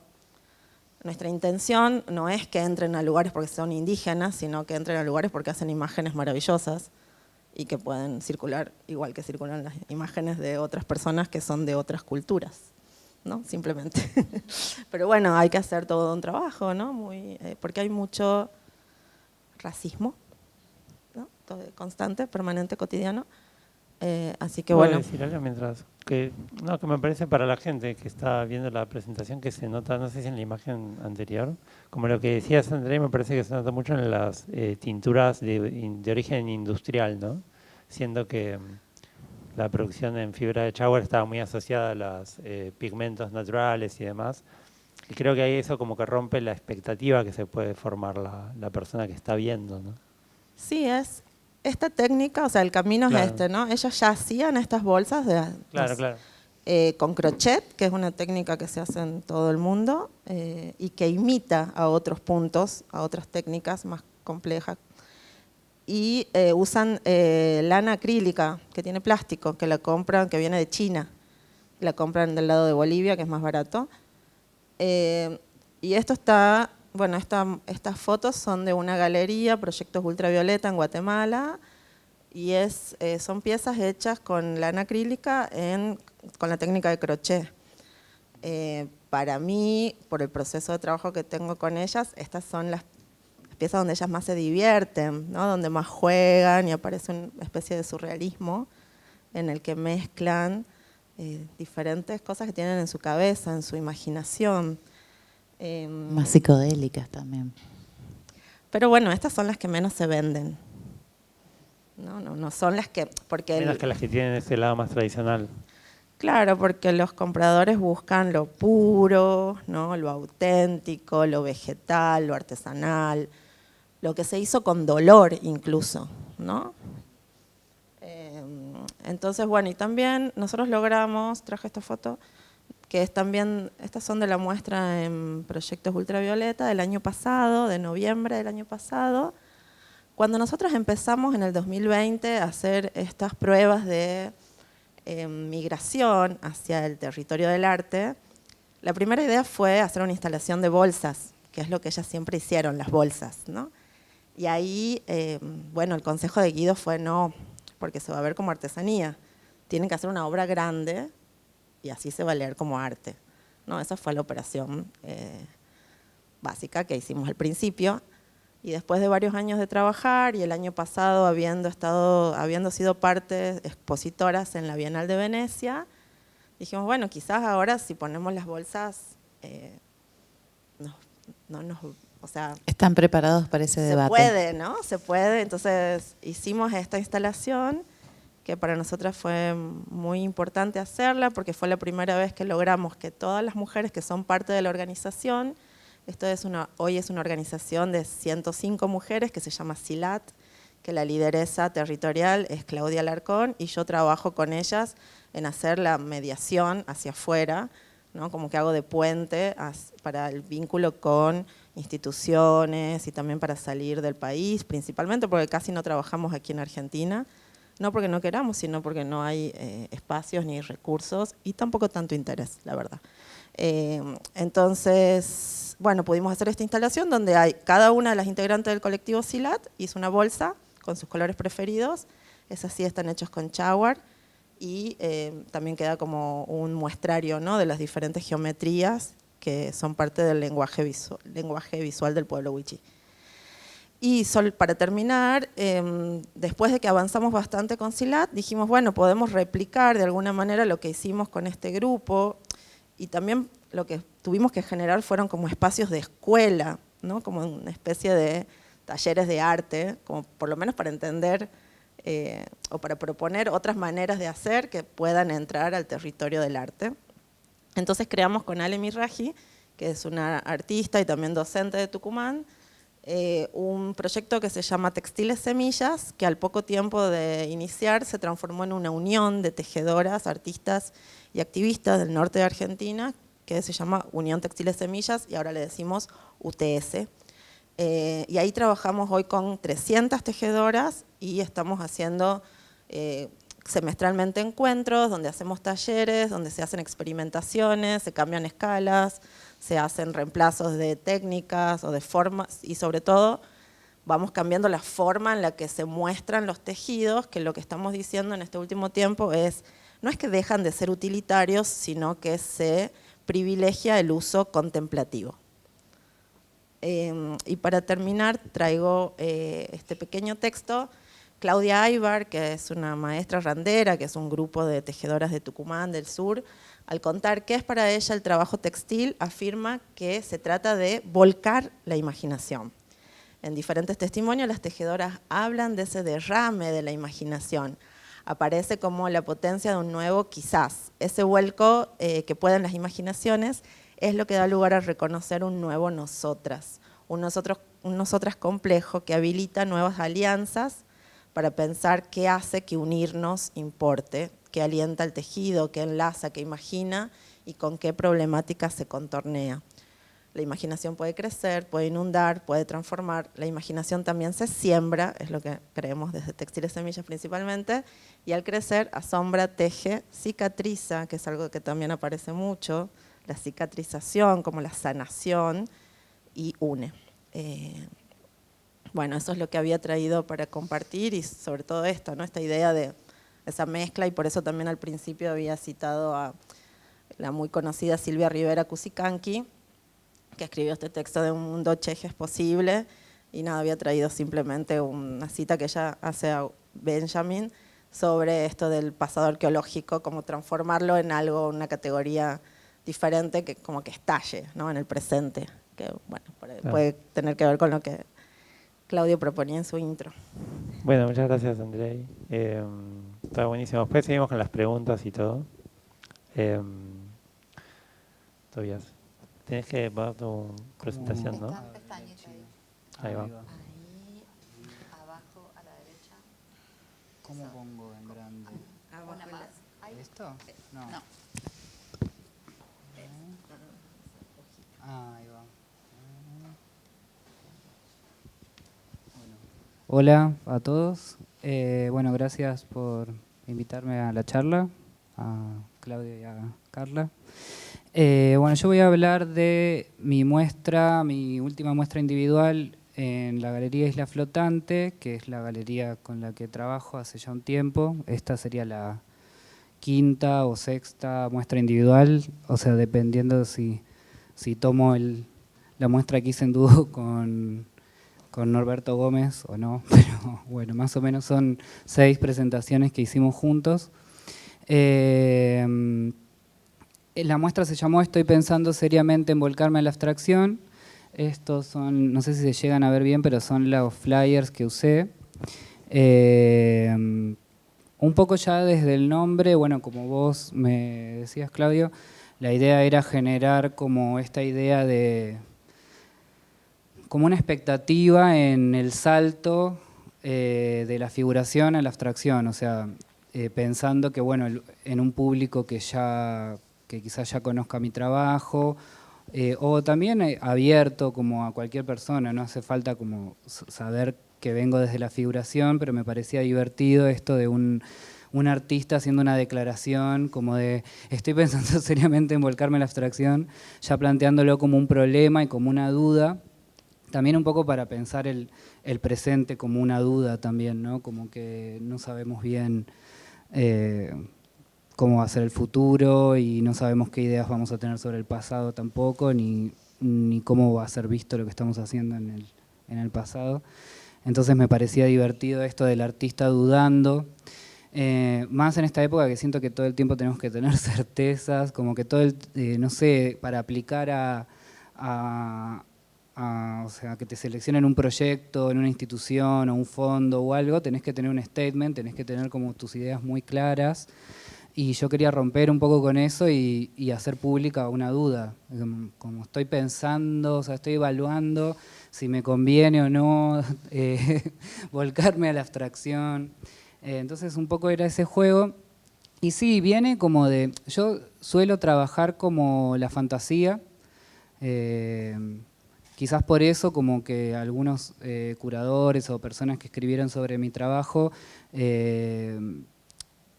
intención no es que entren a lugares porque son indígenas, sino que entren a lugares porque hacen imágenes maravillosas y que pueden circular igual que circulan las imágenes de otras personas que son de otras culturas, ¿no? Simplemente. Pero bueno, hay que hacer todo un trabajo, ¿no? Porque hay mucho racismo, ¿no? Todo constante, permanente, cotidiano. Así que bueno. ¿Puedo decir algo mientras? Que me parece para la gente que está viendo la presentación que se nota, no sé si en la imagen anterior, como lo que decías, André, me parece que se nota mucho en las tinturas de origen industrial, ¿no? Siendo que la producción en fibra de shower estaba muy asociada a los pigmentos naturales y demás. Y creo que ahí eso como que rompe la expectativa que se puede formar la persona que está viendo, ¿no? Sí, es esta técnica, o sea, el camino Claro. es este, ¿no? Ellos ya hacían estas bolsas Claro. Con crochet, que es una técnica que se hace en todo el mundo y que imita a otros puntos, a otras técnicas más complejas. Y usan lana acrílica, que tiene plástico, que la compran, que viene de China. La compran del lado de Bolivia, que es más barato. Y esto está, bueno, estas fotos son de una galería, Proyectos Ultravioleta en Guatemala, y son piezas hechas con lana acrílica con la técnica de crochet. Para mí, por el proceso de trabajo que tengo con ellas, estas son las piezas donde ellas más se divierten, ¿no? Donde más juegan y aparece una especie de surrealismo en el que mezclan diferentes cosas que tienen en su cabeza, en su imaginación. Más psicodélicas también. Pero bueno, estas son las que menos se venden. No son las que... Menos que las que tienen ese lado más tradicional. Claro, porque los compradores buscan lo puro, ¿no? Lo auténtico, lo vegetal, lo artesanal, lo que se hizo con dolor incluso, ¿no? Entonces, bueno, y también nosotros logramos, traje esta foto, que es también, estas son de la muestra en Proyectos Ultravioleta del año pasado, de noviembre del año pasado, cuando nosotros empezamos en el 2020 a hacer estas pruebas de migración hacia el territorio del arte, la primera idea fue hacer una instalación de bolsas, que es lo que ellas siempre hicieron, las bolsas, ¿no? Y ahí, bueno, el consejo de Guido fue no, porque se va a ver como artesanía. Tienen que hacer una obra grande y así se va a leer como arte. No, esa fue la operación básica que hicimos al principio. Y después de varios años de trabajar y el año pasado habiendo sido parte expositoras en la Bienal de Venecia, dijimos, bueno, quizás ahora si ponemos las bolsas, o sea, ¿Están preparados para ese debate? Se puede, ¿no? Se puede. Entonces hicimos esta instalación que para nosotras fue muy importante hacerla porque fue la primera vez que logramos que todas las mujeres que son parte de la organización, hoy es una organización de 105 mujeres que se llama SILAT, que la lideresa territorial es Claudia Alarcón y yo trabajo con ellas en hacer la mediación hacia afuera, ¿no? Como que hago de puente para el vínculo con instituciones y también para salir del país, principalmente porque casi no trabajamos aquí en Argentina, no porque no queramos, sino porque no hay espacios ni recursos y tampoco tanto interés, la verdad. Entonces, bueno, pudimos hacer esta instalación donde cada una de las integrantes del colectivo SILAT hizo una bolsa con sus colores preferidos, esas sí están hechos con shower y también queda como un muestrario, ¿no? De las diferentes geometrías que son parte del lenguaje visual del pueblo wichí. Y para terminar, después de que avanzamos bastante con SILAT, dijimos, bueno, podemos replicar de alguna manera lo que hicimos con este grupo y también lo que tuvimos que generar fueron como espacios de escuela, ¿no? Como una especie de talleres de arte, como por lo menos para entender o para proponer otras maneras de hacer que puedan entrar al territorio del arte. Entonces creamos con Ale Miraji, que es una artista y también docente de Tucumán, un proyecto que se llama Textiles Semillas, que al poco tiempo de iniciar se transformó en una unión de tejedoras, artistas y activistas del norte de Argentina, que se llama Unión Textiles Semillas y ahora le decimos UTS. Y ahí trabajamos hoy con 300 tejedoras y estamos haciendo semestralmente encuentros donde hacemos talleres, donde se hacen experimentaciones, se cambian escalas, se hacen reemplazos de técnicas o de formas y sobre todo vamos cambiando la forma en la que se muestran los tejidos, que lo que estamos diciendo en este último tiempo no es que dejan de ser utilitarios, sino que se privilegia el uso contemplativo. Y para terminar traigo este pequeño texto. Claudia Aybar, que es una maestra randera, que es un grupo de tejedoras de Tucumán del sur, al contar qué es para ella el trabajo textil, afirma que se trata de volcar la imaginación. En diferentes testimonios las tejedoras hablan de ese derrame de la imaginación. Aparece como la potencia de un nuevo quizás. Ese vuelco que pueden las imaginaciones es lo que da lugar a reconocer un nuevo nosotras, un nosotras complejo que habilita nuevas alianzas para pensar qué hace que unirnos importe, qué alienta el tejido, qué enlaza, qué imagina y con qué problemática se contornea. La imaginación puede crecer, puede inundar, puede transformar. La imaginación también se siembra, es lo que creemos desde Textiles Semillas principalmente, y al crecer asombra, teje, cicatriza, que es algo que también aparece mucho, la cicatrización como la sanación, y une. Bueno, eso es lo que había traído para compartir y sobre todo esto, ¿no? Esta idea de esa mezcla, y por eso también al principio había citado a la muy conocida Silvia Rivera Cusicanqui, que escribió este texto de Un mundo cheje es posible, y nada, había traído simplemente una cita que ella hace a Benjamin sobre esto del pasado arqueológico, como transformarlo en algo, una categoría diferente que como que estalle, ¿no? En el presente, que bueno, puede tener que ver con lo que Claudio proponía en su intro. Bueno, muchas gracias, Andrei. Está buenísimo. Después seguimos con las preguntas y todo. Tobias, tienes que poner tu presentación, ¿no? Están pestañitas ahí. Ahí va. Ahí, abajo a la derecha. ¿Cómo pongo en grande? Una más. Ahí. ¿Esto? No. No. Ah, ahí va. Hola a todos. Bueno, gracias por invitarme a la charla, a Claudia y a Carla. Bueno, yo voy a hablar de mi última muestra individual en la Galería Isla Flotante, que es la galería con la que trabajo hace ya un tiempo. Esta sería la quinta o sexta muestra individual, o sea, dependiendo si tomo la muestra que hice en dúo con Norberto Gómez o no, pero bueno, más o menos son 6 presentaciones que hicimos juntos. La muestra se llamó Estoy pensando seriamente en volcarme a la abstracción. Estos son, no sé si se llegan a ver bien, pero son los flyers que usé. Un poco ya desde el nombre, bueno, como vos me decías, Claudio, la idea era generar como esta idea de como una expectativa en el salto de la figuración a la abstracción, o sea, pensando que bueno, en un público que quizás ya conozca mi trabajo, o también abierto como a cualquier persona, no hace falta como saber que vengo desde la figuración, pero me parecía divertido esto de un artista haciendo una declaración como de estoy pensando seriamente en volcarme a la abstracción, ya planteándolo como un problema y como una duda. También un poco para pensar el presente como una duda también, ¿no? Como que no sabemos bien cómo va a ser el futuro y no sabemos qué ideas vamos a tener sobre el pasado tampoco, ni cómo va a ser visto lo que estamos haciendo en el pasado. Entonces me parecía divertido esto del artista dudando, más en esta época que siento que todo el tiempo tenemos que tener certezas, como que todo no sé, para aplicar o sea, que te seleccionen un proyecto en una institución o un fondo o algo, tenés que tener un statement, tenés que tener como tus ideas muy claras. Y yo quería romper un poco con eso y hacer pública una duda. Como estoy pensando, o sea, estoy evaluando si me conviene o no volcarme a la abstracción. Entonces un poco era ese juego. Y sí, viene como de... Yo suelo trabajar como la fantasía. Quizás por eso como que algunos curadores o personas que escribieron sobre mi trabajo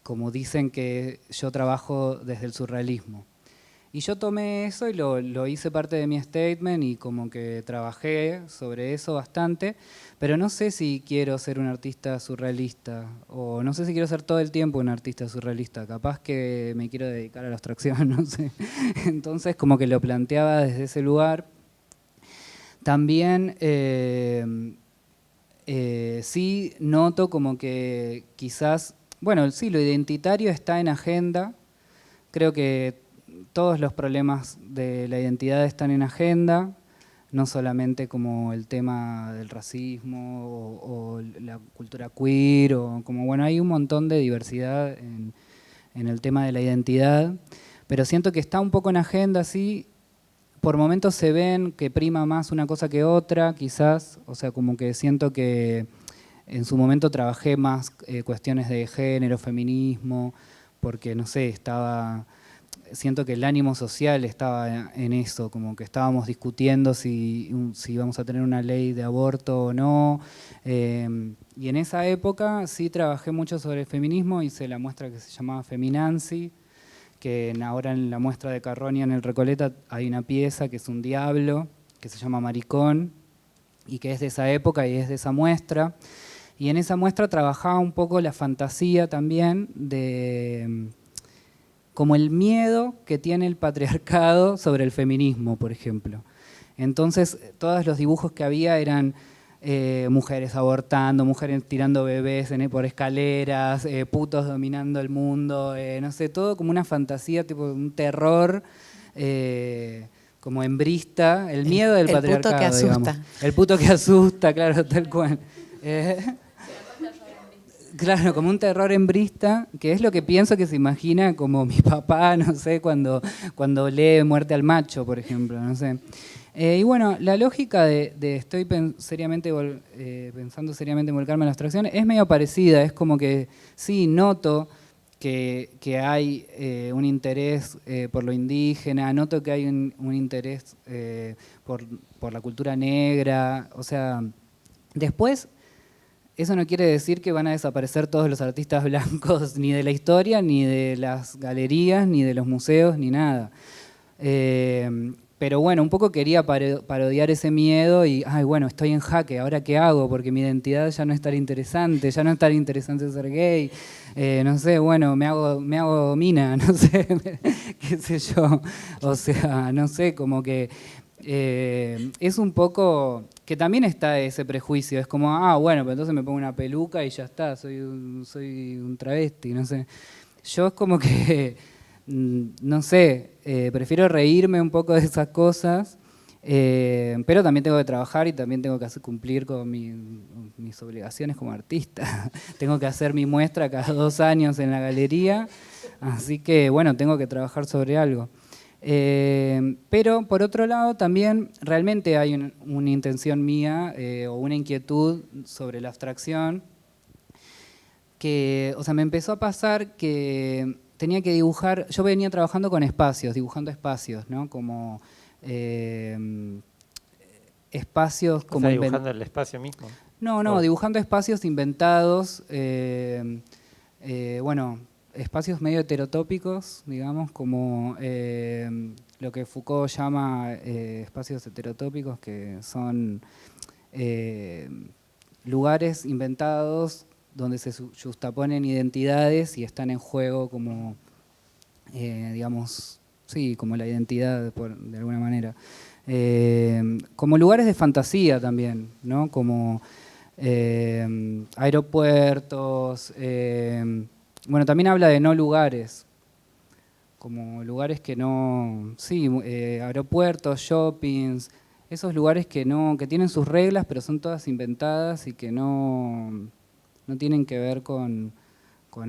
como dicen que yo trabajo desde el surrealismo. Y yo tomé eso y lo hice parte de mi statement y como que trabajé sobre eso bastante, pero no sé si quiero ser un artista surrealista o no sé si quiero ser todo el tiempo un artista surrealista, capaz que me quiero dedicar a la abstracción, no sé. Entonces como que lo planteaba desde ese lugar. También sí noto como que quizás, bueno, sí, lo identitario está en agenda, creo que todos los problemas de la identidad están en agenda, no solamente como el tema del racismo o la cultura queer, o como, bueno, hay un montón de diversidad en el tema de la identidad, pero siento que está un poco en agenda, sí. Por momentos se ven que prima más una cosa que otra, quizás, o sea, como que siento que en su momento trabajé más cuestiones de género, feminismo, porque, no sé, siento que el ánimo social estaba en eso, como que estábamos discutiendo si íbamos a tener una ley de aborto o no. Y en esa época sí trabajé mucho sobre el feminismo, hice la muestra que se llamaba Feminancy, que ahora en la muestra de Carroña en el Recoleta hay una pieza que es un diablo, que se llama Maricón, y que es de esa época y es de esa muestra. Y en esa muestra trabajaba un poco la fantasía también de como el miedo que tiene el patriarcado sobre el feminismo, por ejemplo. Entonces, todos los dibujos que había eran mujeres abortando, mujeres tirando bebés por escaleras, putos dominando el mundo, no sé, todo como una fantasía, tipo un terror como hembrista, el miedo del patriarcado, puto que asusta. digamos. El puto que asusta, claro, tal cual. Claro, como un terror hembrista, que es lo que pienso que se imagina como mi papá, no sé, cuando lee Muerte al macho, por ejemplo, no sé. Y bueno, la lógica de estoy pensando seriamente en volcarme a la abstracción es medio parecida, es como que sí, noto que hay un interés por lo indígena, noto que hay un interés por la cultura negra, o sea, después eso no quiere decir que van a desaparecer todos los artistas blancos, ni de la historia, ni de las galerías, ni de los museos, ni nada. Pero bueno, un poco quería parodiar ese miedo y, ay, bueno, estoy en jaque, ¿ahora qué hago? Porque mi identidad ya no es tan interesante, ya no es tan interesante ser gay, no sé, bueno, me hago mina, no sé, qué sé yo. O sea, no sé, como que es un poco que también está ese prejuicio, es como, ah, bueno, pero entonces me pongo una peluca y ya está, soy un travesti, no sé. Yo es como que, no sé, prefiero reírme un poco de esas cosas, pero también tengo que trabajar y también tengo que cumplir con mis obligaciones como artista. Tengo que hacer mi muestra cada 2 años en la galería, así que, bueno, tengo que trabajar sobre algo. Pero por otro lado también realmente hay una intención mía o una inquietud sobre la abstracción que, o sea, me empezó a pasar que tenía que dibujar, yo venía trabajando con espacios, dibujando espacios, ¿no? Como espacios como... O sea, dibujando el espacio mismo. No, dibujando espacios inventados, bueno, espacios medio heterotópicos, digamos, como lo que Foucault llama espacios heterotópicos, que son lugares inventados donde se justaponen identidades y están en juego como, digamos, sí, como la identidad de alguna manera. Como lugares de fantasía también, ¿no? Como aeropuertos, bueno, también habla de no lugares, como lugares que no, sí, aeropuertos, shoppings, esos lugares que tienen sus reglas, pero son todas inventadas y que no tienen que ver con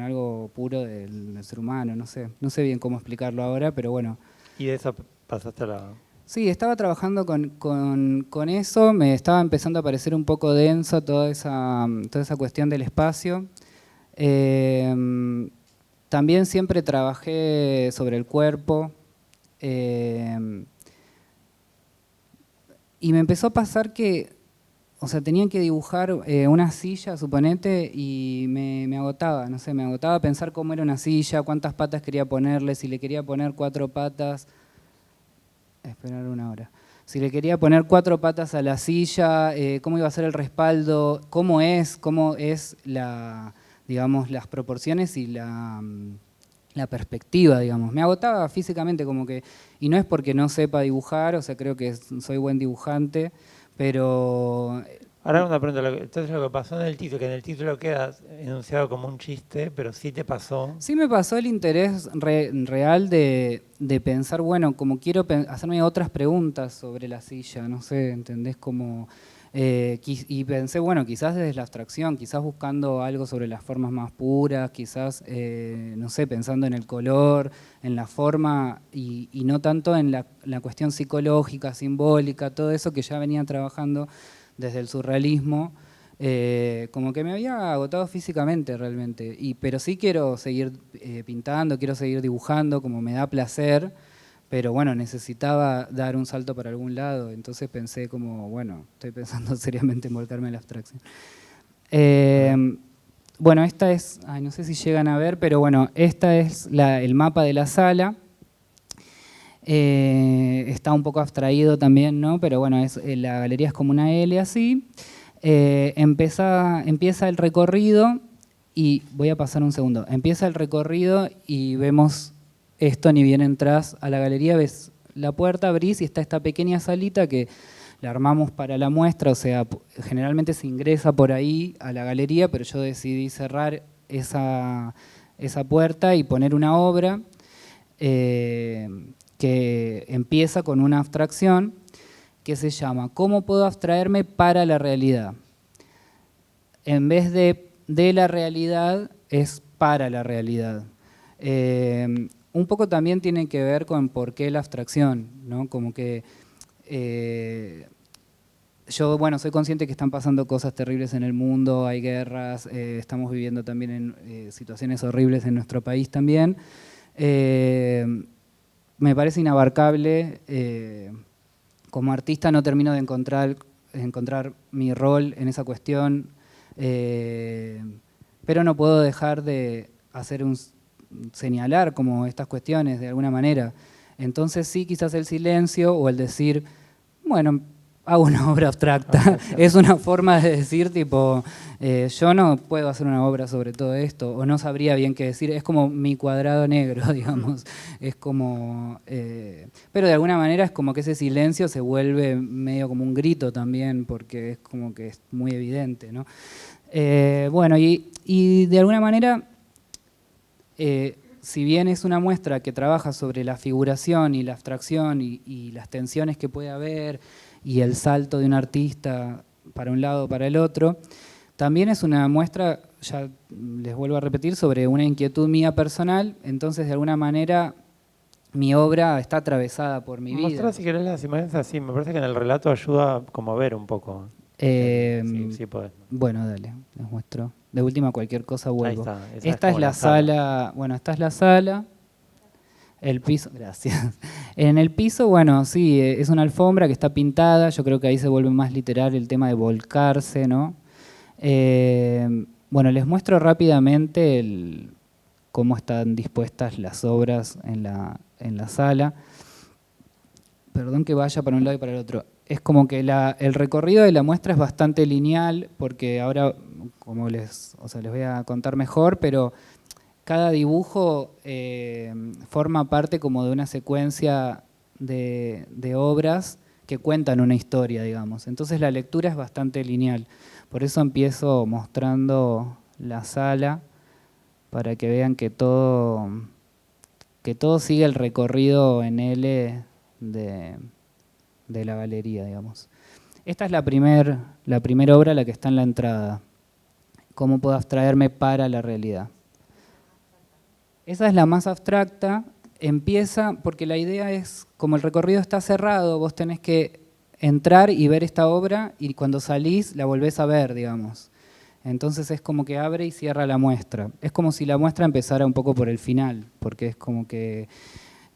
algo puro del ser humano, no sé bien cómo explicarlo ahora, pero bueno. Y de eso pasaste a la... Sí, estaba trabajando con eso, me estaba empezando a parecer un poco denso toda esa cuestión del espacio. También siempre trabajé sobre el cuerpo y me empezó a pasar que, o sea, tenían que dibujar una silla, suponete, y me agotaba, no sé, me agotaba pensar cómo era una silla, cuántas patas quería ponerle, si le quería poner 4 patas, Esperar 1 hora. Si le quería poner 4 patas a la silla, cómo iba a ser el respaldo, cómo es digamos, las proporciones y la perspectiva, digamos. Me agotaba físicamente como que, y no es porque no sepa dibujar, o sea, creo que soy buen dibujante, pero... Ahora una pregunta, entonces lo que pasó en el título, que en el título queda enunciado como un chiste, pero sí te pasó. Sí me pasó el interés real de pensar, bueno, como quiero hacerme otras preguntas sobre la silla, no sé, ¿entendés? Como, y pensé, bueno, quizás desde la abstracción, quizás buscando algo sobre las formas más puras, quizás, no sé, pensando en el color, en la forma, y no tanto en la cuestión psicológica, simbólica, todo eso que ya venía trabajando desde el surrealismo, como que me había agotado físicamente realmente, pero sí quiero seguir pintando, quiero seguir dibujando, como me da placer, pero bueno, necesitaba dar un salto para algún lado, entonces pensé como, bueno, estoy pensando seriamente en volcarme a la abstracción. Bueno, esta es, no sé si llegan a ver, pero bueno, esta es el mapa de la sala. Está un poco abstraído también, ¿no? Pero bueno, la galería es como una L así. Empieza el recorrido y voy a pasar un segundo. Empieza el recorrido y vemos esto, ni bien entras a la galería, ves la puerta, abrís y está esta pequeña salita que la armamos para la muestra, o sea, generalmente se ingresa por ahí a la galería, pero yo decidí cerrar esa puerta y poner una obra que empieza con una abstracción que se llama ¿Cómo puedo abstraerme para la realidad? En vez de la realidad, es para la realidad. Un poco también tiene que ver con por qué la abstracción, ¿no? Como que yo, bueno, soy consciente que están pasando cosas terribles en el mundo, hay guerras, estamos viviendo también en situaciones horribles en nuestro país también. Me parece inabarcable. Como artista no termino de encontrar mi rol en esa cuestión, pero no puedo dejar de señalar como estas cuestiones de alguna manera. Entonces sí, quizás el silencio o el decir, bueno, hago una obra abstracta, es una forma de decir tipo, yo no puedo hacer una obra sobre todo esto, o no sabría bien qué decir, es como mi cuadrado negro, digamos, es como, pero de alguna manera es como que ese silencio se vuelve medio como un grito también, porque es como que es muy evidente, ¿no? Bueno, y de alguna manera, si bien es una muestra que trabaja sobre la figuración y la abstracción y las tensiones que puede haber, y el salto de un artista para un lado o para el otro, también es una muestra, ya les vuelvo a repetir, sobre una inquietud mía personal, entonces de alguna manera mi obra está atravesada por mi vida. Mostrá si querés las imágenes así, me parece que en el relato ayuda a como ver un poco. Sí, podés. Bueno, dale, les muestro. De última cualquier cosa vuelvo. Ahí está, Esta es la sala, bueno, esta es la sala. El piso, gracias. En el piso, bueno, sí, es una alfombra que está pintada, yo creo que ahí se vuelve más literal el tema de volcarse, ¿no? Bueno, les muestro rápidamente cómo están dispuestas las obras en la sala. Perdón que vaya para un lado y para el otro. Es como que el recorrido de la muestra es bastante lineal, porque ahora, como les voy a contar mejor, pero cada dibujo forma parte como de una secuencia de obras que cuentan una historia, digamos. Entonces la lectura es bastante lineal. Por eso empiezo mostrando la sala para que vean que todo sigue el recorrido en L de la galería, digamos. Esta es la primera obra, la que está en la entrada. ¿Cómo puedo abstraerme para la realidad? Esa es la más abstracta, empieza porque la idea es, como el recorrido está cerrado, vos tenés que entrar y ver esta obra y cuando salís la volvés a ver, digamos. Entonces es como que abre y cierra la muestra. Es como si la muestra empezara un poco por el final, porque es como que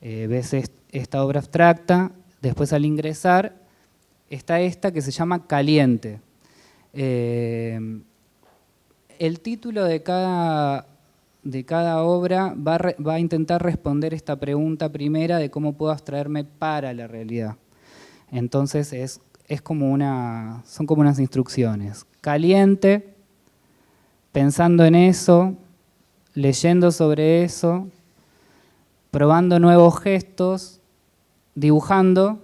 ves esta obra abstracta, después al ingresar está esta que se llama Caliente. El título de cada de cada obra va a intentar responder esta pregunta primera de cómo puedo abstraerme para la realidad. Entonces es como son como unas instrucciones. Caliente, pensando en eso, leyendo sobre eso, probando nuevos gestos, dibujando,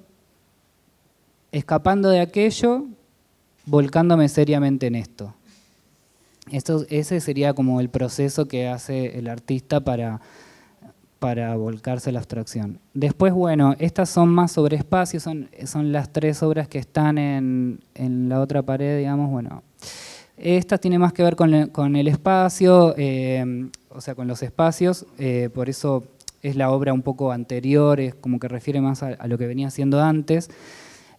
escapando de aquello, volcándome seriamente en esto. Ese sería como el proceso que hace el artista para volcarse a la abstracción. Después, bueno, estas son más sobre espacio, son las 3 obras que están en la otra pared, digamos, bueno. Estas tienen más que ver con el espacio, o sea, con los espacios, por eso es la obra un poco anterior, es como que refiere más a lo que venía haciendo antes.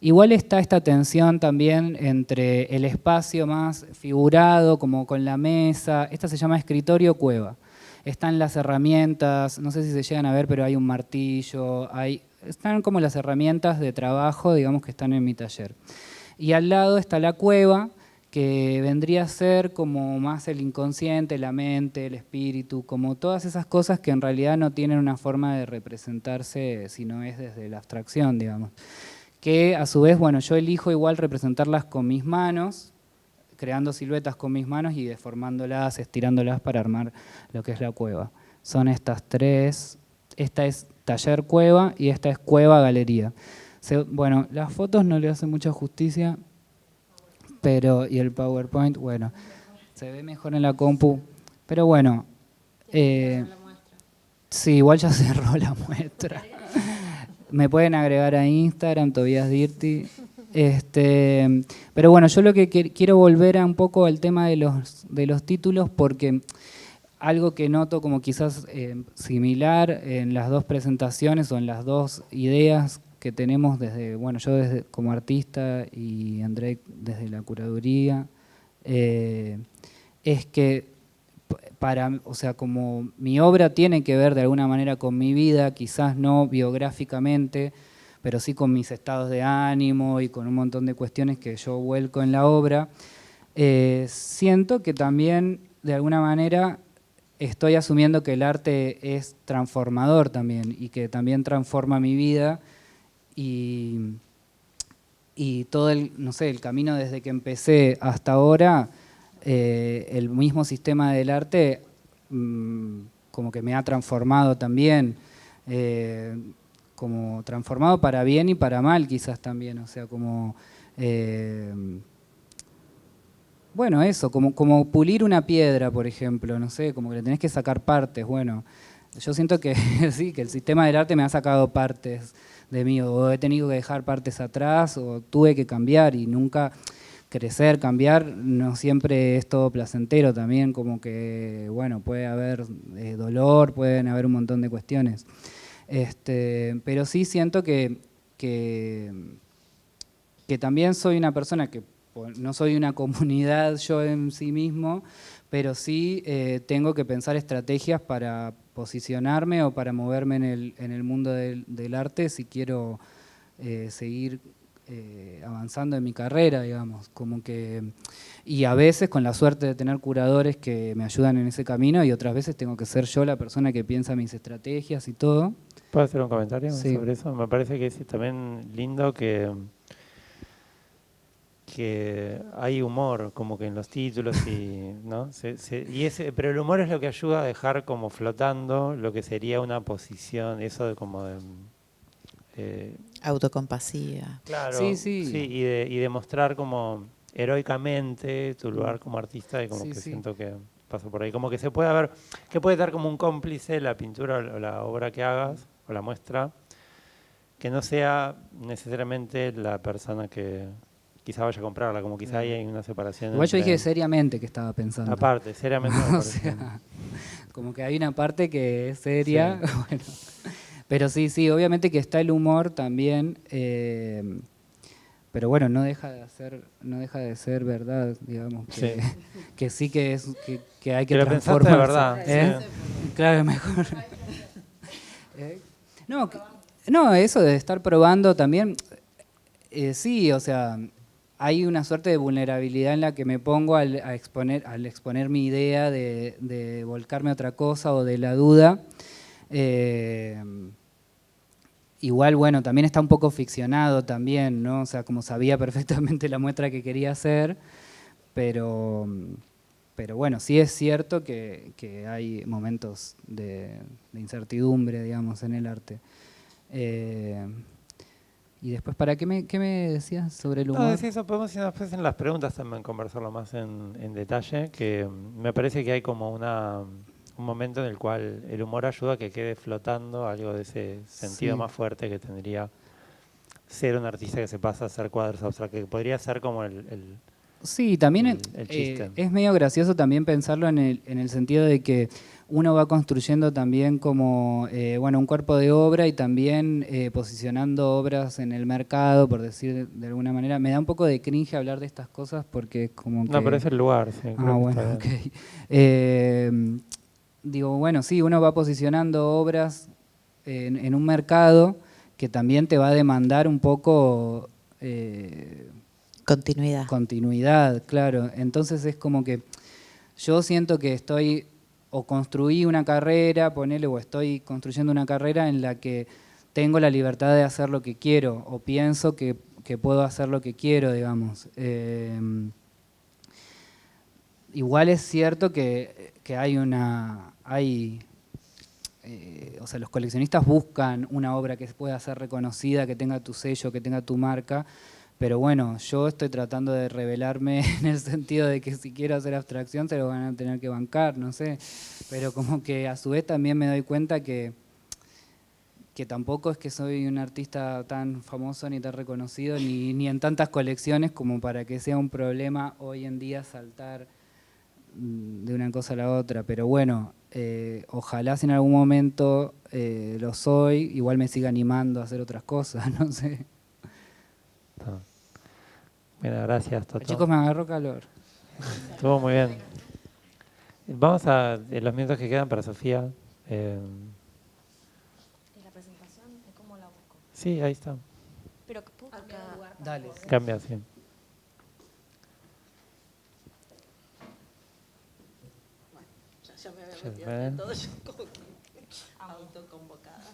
Igual está esta tensión también entre el espacio más figurado, como con la mesa. Esta se llama escritorio cueva. Están las herramientas, no sé si se llegan a ver, pero hay un martillo, están como las herramientas de trabajo, digamos, que están en mi taller. Y al lado está la cueva, que vendría a ser como más el inconsciente, la mente, el espíritu, como todas esas cosas que en realidad no tienen una forma de representarse, sino es desde la abstracción, digamos. Que a su vez, bueno, yo elijo igual representarlas con mis manos, creando siluetas con mis manos y deformándolas, estirándolas para armar lo que es la cueva. Son estas 3, esta es taller cueva y esta es cueva galería. Bueno, las fotos no le hacen mucha justicia, pero y el PowerPoint, bueno, se ve mejor en la compu, pero bueno, sí, igual ya cerró la muestra. Me pueden agregar a Instagram, Tobias Dirty. Pero bueno, yo lo que quiero volver un poco al tema de los títulos, porque algo que noto como quizás similar en las 2 presentaciones o en las 2 ideas que tenemos desde, bueno, yo desde como artista y André desde la curaduría, es que o sea, como mi obra tiene que ver de alguna manera con mi vida, quizás no biográficamente, pero sí con mis estados de ánimo y con un montón de cuestiones que yo vuelco en la obra, siento que también de alguna manera estoy asumiendo que el arte es transformador también y que también transforma mi vida y todo no sé, el camino desde que empecé hasta ahora. El mismo sistema del arte como que me ha transformado también, como transformado para bien y para mal quizás también, o sea, como, bueno, eso, como pulir una piedra, por ejemplo, no sé, como que le tenés que sacar partes, bueno, yo siento que sí, que el sistema del arte me ha sacado partes de mí, o he tenido que dejar partes atrás, o tuve que cambiar y nunca... Crecer, cambiar, no siempre es todo placentero también, como que, bueno, puede haber dolor, pueden haber un montón de cuestiones. Pero sí siento que también soy una persona que no soy una comunidad yo en sí mismo, pero sí tengo que pensar estrategias para posicionarme o para moverme en el mundo del arte si quiero seguir avanzando en mi carrera, digamos, como que, y a veces con la suerte de tener curadores que me ayudan en ese camino y otras veces tengo que ser yo la persona que piensa mis estrategias y todo. ¿Puedo hacer un comentario Sí. sobre eso? Me parece que es también lindo que hay humor como que en los títulos y ¿no? Pero el humor es lo que ayuda a dejar como flotando lo que sería una posición, eso de como de autocompasiva. claro, Sí. y de mostrar como heroicamente tu lugar como artista y como que Sí. siento que paso por ahí, como que se puede ver, que puede dar como un cómplice la pintura o la obra que hagas o la muestra, que no sea necesariamente la persona que quizá vaya a comprarla, como quizá hay una separación. Igual yo dije seriamente que estaba pensando. Aparte, seriamente. O sea, como que hay una parte que es seria, sí. Bueno. Pero sí, obviamente que está el humor también, pero bueno, no deja de ser verdad, digamos, que sí que es que hay que transformarse. De verdad. Sí. Claro, mejor. No, eso de estar probando también, sí, o sea, hay una suerte de vulnerabilidad en la que me pongo al exponer mi idea de volcarme a otra cosa o de la duda. Igual, bueno, también está un poco ficcionado también, ¿no? O sea, como sabía perfectamente la muestra que quería hacer, pero bueno, sí es cierto que hay momentos de incertidumbre, digamos, en el arte. Y después, ¿qué me decías sobre el humor? No, eso podemos ir después en las preguntas también conversarlo más en detalle, que me parece que hay como un momento en el cual el humor ayuda a que quede flotando algo de ese sentido más fuerte que tendría ser un artista que se pasa a hacer cuadros abstractos, que podría ser como Sí, también el chiste. es medio gracioso también pensarlo en el sentido de que uno va construyendo también como un cuerpo de obra y también posicionando obras en el mercado, por decir de alguna manera. Me da un poco de cringe hablar de estas cosas porque es como que... No, pero es el lugar, sí. bueno, ok. Digo, bueno, sí, uno va posicionando obras en un mercado que también te va a demandar un poco... Continuidad, claro. Entonces es como que yo siento que estoy o construí una carrera, o estoy construyendo una carrera en la que tengo la libertad de hacer lo que quiero o pienso que puedo hacer lo que quiero, digamos. Igual es cierto que o sea, los coleccionistas buscan una obra que pueda ser reconocida, que tenga tu sello, que tenga tu marca. Pero bueno, yo estoy tratando de revelarme en el sentido de que si quiero hacer abstracción se lo van a tener que bancar, no sé. Pero como que a su vez también me doy cuenta que tampoco es que soy un artista tan famoso ni tan reconocido ni en tantas colecciones como para que sea un problema hoy en día saltar de una cosa a la otra. Pero bueno, ojalá si en algún momento lo soy, igual me siga animando a hacer otras cosas, no sé. Bueno, gracias, Toto. Chicos, me agarró calor. Estuvo muy bien. Vamos a los minutos que quedan para Sofía. ¿Y la presentación? ¿Cómo la busco? Sí, ahí está. Pero ¿puedo cambiar de lugar? Dale. Cambia, sí. Bueno, ya me había Ya metido ven. en todo, yo como que autoconvocada.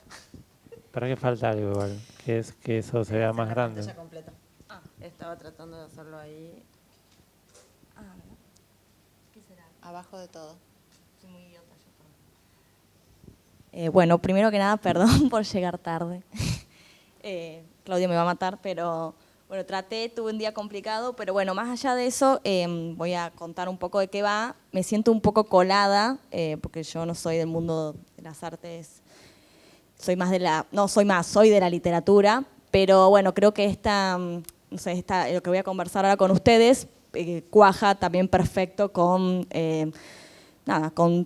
Pero que falta algo igual, que es que eso se vea más grande. Pantalla completa. Estaba tratando de hacerlo ahí. ¿Verdad? ¿Qué será? Abajo de todo. Soy muy idiota yo. Bueno, primero que nada, perdón por llegar tarde. Claudio me va a matar, pero bueno, tuve un día complicado, pero bueno, más allá de eso, voy a contar un poco de qué va. Me siento un poco colada, porque yo no soy del mundo de las artes, soy de la literatura, pero bueno, creo que lo que voy a conversar ahora con ustedes cuaja también perfecto con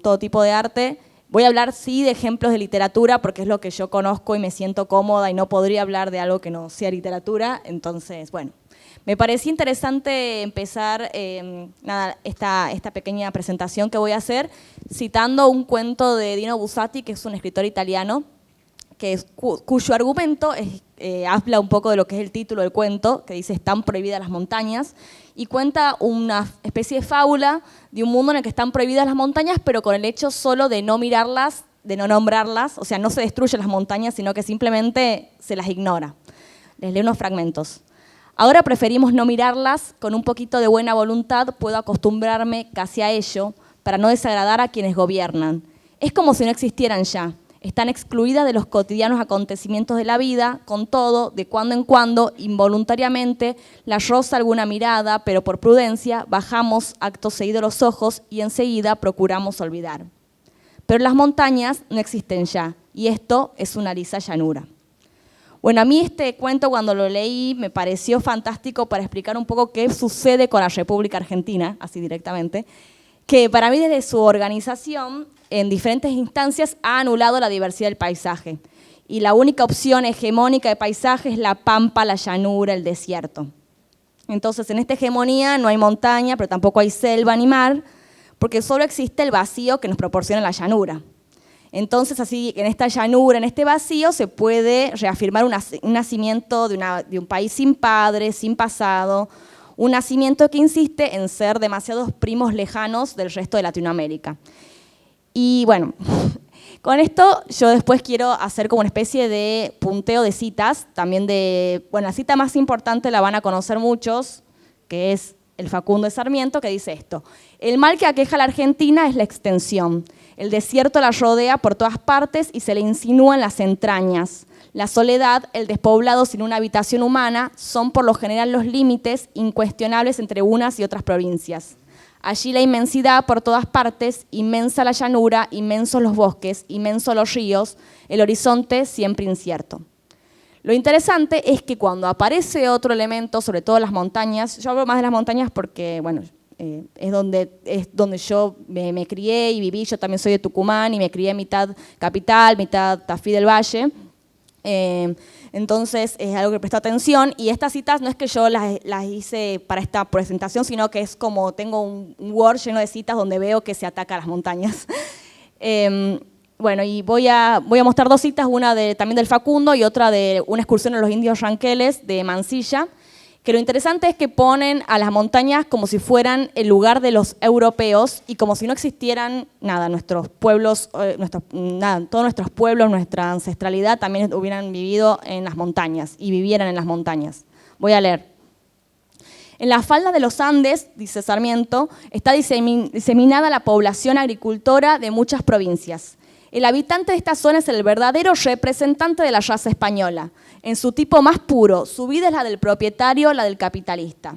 todo tipo de arte. Voy a hablar, sí, de ejemplos de literatura, porque es lo que yo conozco y me siento cómoda y no podría hablar de algo que no sea literatura. Entonces, bueno, me pareció interesante empezar esta pequeña presentación que voy a hacer citando un cuento de Dino Buzzati, que es un escritor italiano, cuyo argumento habla un poco de lo que es el título del cuento, que dice «Están prohibidas las montañas», y cuenta una especie de fábula de un mundo en el que están prohibidas las montañas, pero con el hecho solo de no mirarlas, de no nombrarlas, o sea, no se destruyen las montañas, sino que simplemente se las ignora. Les leo unos fragmentos. «Ahora preferimos no mirarlas, con un poquito de buena voluntad puedo acostumbrarme casi a ello, para no desagradar a quienes gobiernan. Es como si no existieran ya. Están excluidas de los cotidianos acontecimientos de la vida, con todo, de cuando en cuando, involuntariamente, las roza alguna mirada, pero por prudencia bajamos acto seguido los ojos y enseguida procuramos olvidar. Pero las montañas no existen ya, y esto es una lisa llanura». Bueno, a mí este cuento cuando lo leí me pareció fantástico para explicar un poco qué sucede con la República Argentina, así directamente, que para mí desde su organización en diferentes instancias ha anulado la diversidad del paisaje. Y la única opción hegemónica de paisaje es la pampa, la llanura, el desierto. Entonces, en esta hegemonía no hay montaña, pero tampoco hay selva ni mar, porque solo existe el vacío que nos proporciona la llanura. Entonces, así, en esta llanura, en este vacío, se puede reafirmar un nacimiento de un país sin padre, sin pasado, un nacimiento que insiste en ser demasiados primos lejanos del resto de Latinoamérica. Y bueno, con esto yo después quiero hacer como una especie de punteo de citas, también bueno, la cita más importante la van a conocer muchos, que es el Facundo de Sarmiento, que dice esto: el mal que aqueja a la Argentina es la extensión. El desierto la rodea por todas partes y se le insinúa en las entrañas. La soledad, el despoblado sin una habitación humana, son por lo general los límites incuestionables entre unas y otras provincias. Allí la inmensidad por todas partes, inmensa la llanura, inmensos los bosques, inmensos los ríos, el horizonte siempre incierto. Lo interesante es que cuando aparece otro elemento, sobre todo las montañas, yo hablo más de las montañas porque, bueno, es donde yo me crié y viví. Yo también soy de Tucumán y me crié mitad capital, mitad Tafí del Valle. Entonces es algo que presto atención, y estas citas no es que yo las hice para esta presentación, sino que es como tengo un Word lleno de citas donde veo que se ataca a las montañas. Bueno, y voy a mostrar dos citas, una también del Facundo y otra de una excursión a los indios ranqueles de Mansilla, que lo interesante es que ponen a las montañas como si fueran el lugar de los europeos y como si no existieran nada, nuestros pueblos, todos nuestros pueblos, nuestra ancestralidad también hubieran vivido en las montañas y vivieran en las montañas. Voy a leer. En la falda de los Andes, dice Sarmiento, está diseminada la población agricultora de muchas provincias. El habitante de esta zona es el verdadero representante de la raza española. En su tipo más puro, su vida es la del propietario, la del capitalista.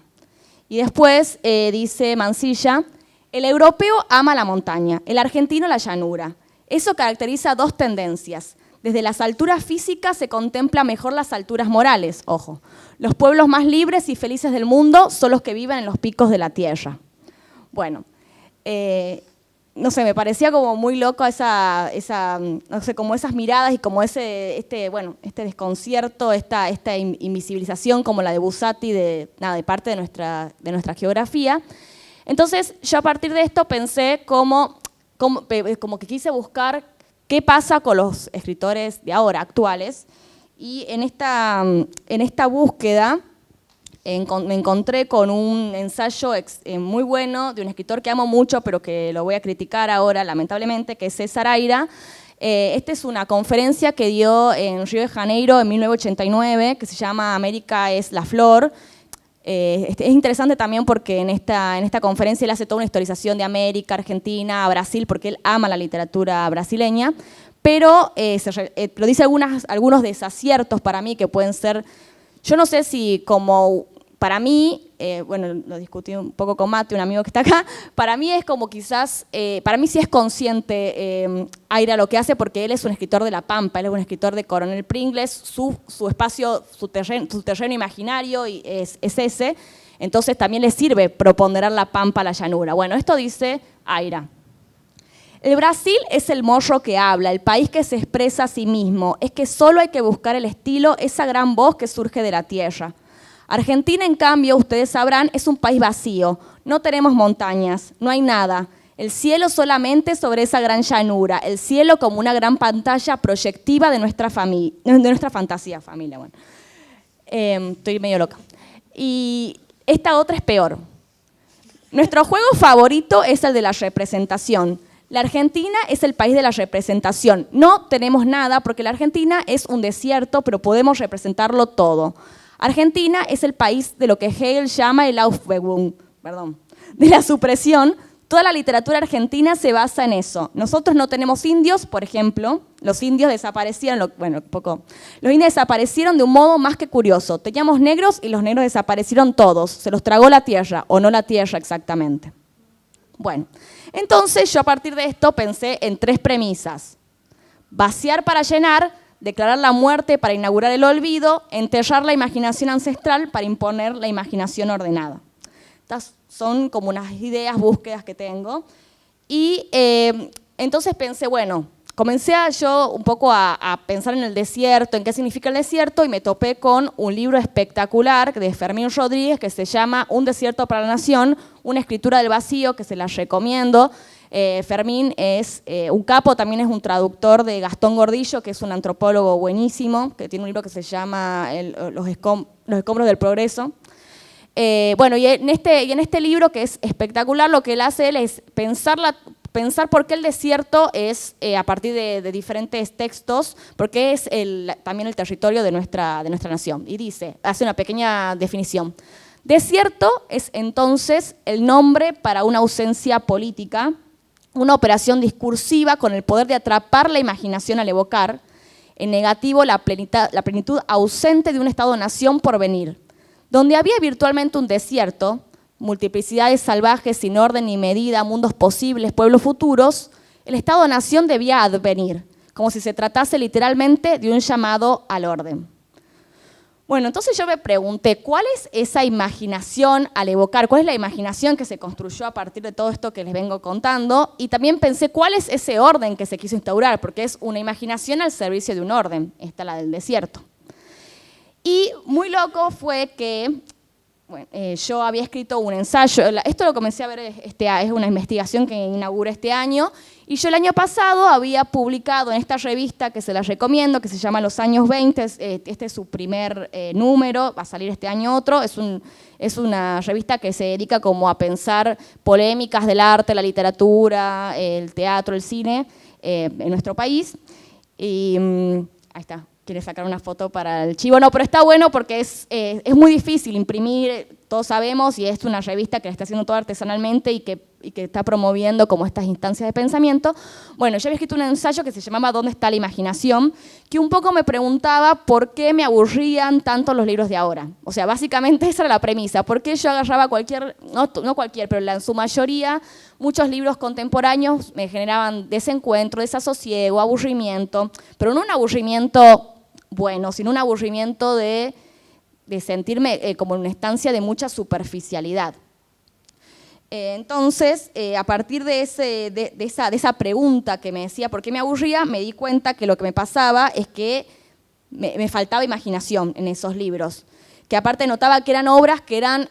Y después dice Mansilla, el europeo ama la montaña, el argentino la llanura. Eso caracteriza dos tendencias. Desde las alturas físicas se contempla mejor las alturas morales, ojo. Los pueblos más libres y felices del mundo son los que viven en los picos de la tierra. Bueno, no sé, me parecía como muy loco no sé, como esas miradas y como este desconcierto, esta invisibilización como la de Buzzati de parte de nuestra geografía. Entonces, yo a partir de esto pensé como que quise buscar qué pasa con los escritores de ahora, actuales, y en esta búsqueda me encontré con un ensayo muy bueno de un escritor que amo mucho, pero que lo voy a criticar ahora, lamentablemente, que es César Aira. Esta es una conferencia que dio en Río de Janeiro en 1989, que se llama América es la flor. Es interesante también porque en esta conferencia él hace toda una historización de América, Argentina, Brasil, porque él ama la literatura brasileña, pero dice algunos desaciertos para mí que pueden ser, yo no sé si como para mí, bueno, lo discutí un poco con Mate, un amigo que está acá, para mí es como quizás, para mí sí es consciente Aira lo que hace, porque él es un escritor de La Pampa, él es un escritor de Coronel Pringles, su espacio, su terreno imaginario es ese, entonces también le sirve proponerar La Pampa a la llanura. Bueno, esto dice Aira. El Brasil es el morro que habla, el país que se expresa a sí mismo, es que solo hay que buscar el estilo, esa gran voz que surge de la tierra. Argentina, en cambio, ustedes sabrán, es un país vacío. No tenemos montañas, no hay nada. El cielo solamente sobre esa gran llanura. El cielo como una gran pantalla proyectiva de nuestra fantasía, familia. Bueno. Estoy medio loca. Y esta otra es peor. Nuestro juego favorito es el de la representación. La Argentina es el país de la representación. No tenemos nada porque la Argentina es un desierto, pero podemos representarlo todo. Argentina es el país de lo que Hegel llama el Aufhebung, de la supresión. Toda la literatura argentina se basa en eso. Nosotros no tenemos indios, por ejemplo. Los indios desaparecieron, los indios desaparecieron de un modo más que curioso. Teníamos negros y los negros desaparecieron todos. Se los tragó la tierra, o no la tierra exactamente. Bueno, entonces yo a partir de esto pensé en tres premisas. Vaciar para llenar, declarar la muerte para inaugurar el olvido, enterrar la imaginación ancestral para imponer la imaginación ordenada. Estas son como unas ideas, búsquedas que tengo. Y entonces pensé, bueno, comencé yo un poco a pensar en el desierto, en qué significa el desierto, y me topé con un libro espectacular de Fermín Rodríguez que se llama Un desierto para la nación, una escritura del vacío, que se las recomiendo. Fermín es un capo, también es un traductor de Gastón Gordillo, que es un antropólogo buenísimo, que tiene un libro que se llama Los escombros del progreso. Bueno, y en este libro, que es espectacular, lo que él hace es pensar por qué el desierto es, a partir de diferentes textos, porque es también el territorio de nuestra nación. Y hace una pequeña definición. Desierto es entonces el nombre para una ausencia política, una operación discursiva con el poder de atrapar la imaginación al evocar, en negativo la plenitud ausente de un Estado-nación por venir. Donde había virtualmente un desierto, multiplicidades salvajes sin orden ni medida, mundos posibles, pueblos futuros, el Estado-nación debía advenir, como si se tratase literalmente de un llamado al orden. Bueno, entonces yo me pregunté, ¿cuál es esa imaginación al evocar? ¿Cuál es la imaginación que se construyó a partir de todo esto que les vengo contando? Y también pensé, ¿cuál es ese orden que se quiso instaurar? Porque es una imaginación al servicio de un orden, esta la del desierto. Y muy loco fue que yo había escrito un ensayo, esto lo comencé a ver, es una investigación que inauguré este año, y yo el año pasado había publicado en esta revista que se la recomiendo, que se llama Los Años 20, este es su primer número, va a salir este año otro, es una revista que se dedica como a pensar polémicas del arte, la literatura, el teatro, el cine en nuestro país, y ahí está. Quiere sacar una foto para el chivo. No, pero está bueno porque es muy difícil imprimir, todos sabemos, y es una revista que la está haciendo todo artesanalmente y que está promoviendo como estas instancias de pensamiento. Bueno, yo había escrito un ensayo que se llamaba ¿Dónde está la imaginación?, que un poco me preguntaba por qué me aburrían tanto los libros de ahora. O sea, básicamente esa era la premisa. ¿Por qué yo agarraba no cualquier, pero en su mayoría, muchos libros contemporáneos me generaban desencuentro, desasosiego, aburrimiento, pero no un aburrimiento bueno, sino un aburrimiento de sentirme como en una estancia de mucha superficialidad. Entonces, a partir de esa pregunta que me decía por qué me aburría, me di cuenta que lo que me pasaba es que me faltaba imaginación en esos libros. Que aparte notaba que eran obras que eran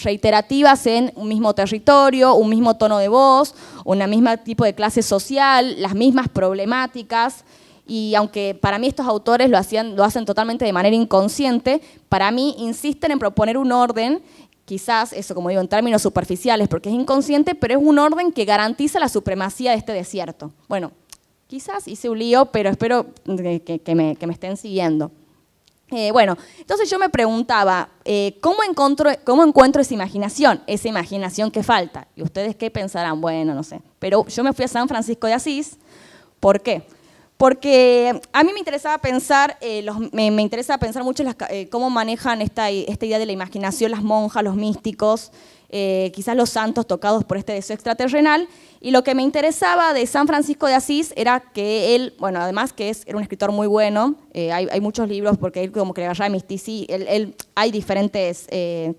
reiterativas en un mismo territorio, un mismo tono de voz, un mismo tipo de clase social, las mismas problemáticas. Y aunque para mí estos autores lo hacen totalmente de manera inconsciente, para mí insisten en proponer un orden, quizás, eso como digo, en términos superficiales, porque es inconsciente, pero es un orden que garantiza la supremacía de este desierto. Bueno, quizás hice un lío, pero espero que me estén siguiendo. Bueno, entonces yo me preguntaba, ¿cómo encuentro esa imaginación que falta? ¿Y ustedes qué pensarán? Bueno, no sé. Pero yo me fui a San Francisco de Asís. ¿Por qué? Porque a mí me interesaba pensar, me interesa pensar mucho cómo manejan esta idea de la imaginación las monjas, los místicos, quizás los santos tocados por este deseo extraterrenal. Y lo que me interesaba de San Francisco de Asís era que él, bueno, además que era un escritor muy bueno, hay muchos libros porque él como que le agarraba misticismo, hay diferentes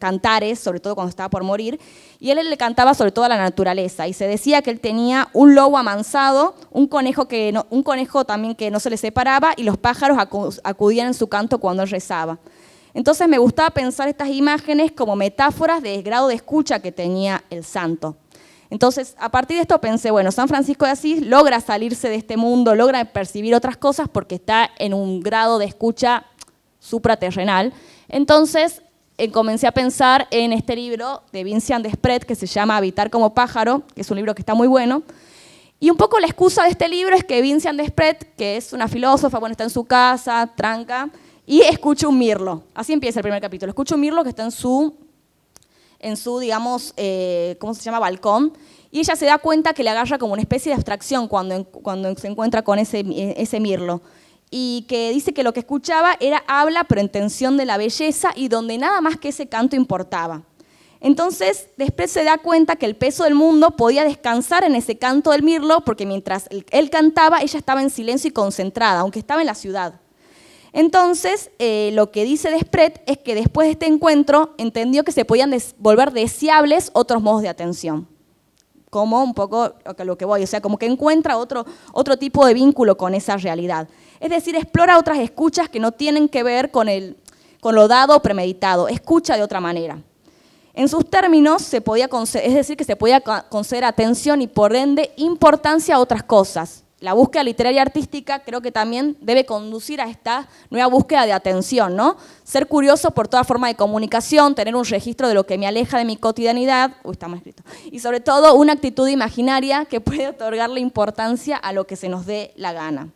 cantares, sobre todo cuando estaba por morir, y él le cantaba sobre todo a la naturaleza, y se decía que él tenía un lobo amansado, un conejo también que no se le separaba, y los pájaros acudían en su canto cuando él rezaba. Entonces me gustaba pensar estas imágenes como metáforas del grado de escucha que tenía el santo. Entonces, a partir de esto pensé, bueno, San Francisco de Asís logra salirse de este mundo, logra percibir otras cosas porque está en un grado de escucha supraterrenal. Entonces, comencé a pensar en este libro de Vincian Desprez que se llama Habitar como pájaro, que es un libro que está muy bueno. Y un poco la excusa de este libro es que Vincian Desprez, que es una filósofa, bueno, está en su casa, tranca, y escucha un mirlo. Así empieza el primer capítulo. Escucha un mirlo que está en su digamos, ¿cómo se llama? Balcón, y ella se da cuenta que le agarra como una especie de abstracción cuando se encuentra con ese mirlo, y que dice que lo que escuchaba era habla, pero en tensión de la belleza, y donde nada más que ese canto importaba. Entonces, después se da cuenta que el peso del mundo podía descansar en ese canto del mirlo, porque mientras él cantaba, ella estaba en silencio y concentrada, aunque estaba en la ciudad. Entonces, lo que dice Desprez es que después de este encuentro entendió que se podían volver deseables otros modos de atención, como un poco lo que voy, o sea, como que encuentra otro tipo de vínculo con esa realidad. Es decir, explora otras escuchas que no tienen que ver con lo dado o premeditado, escucha de otra manera. En sus términos, es decir, que se podía conceder atención y por ende importancia a otras cosas, la búsqueda literaria artística creo que también debe conducir a esta nueva búsqueda de atención, ¿no? Ser curioso por toda forma de comunicación, tener un registro de lo que me aleja de mi cotidianidad, está mal escrito, y sobre todo una actitud imaginaria que puede otorgarle importancia a lo que se nos dé la gana.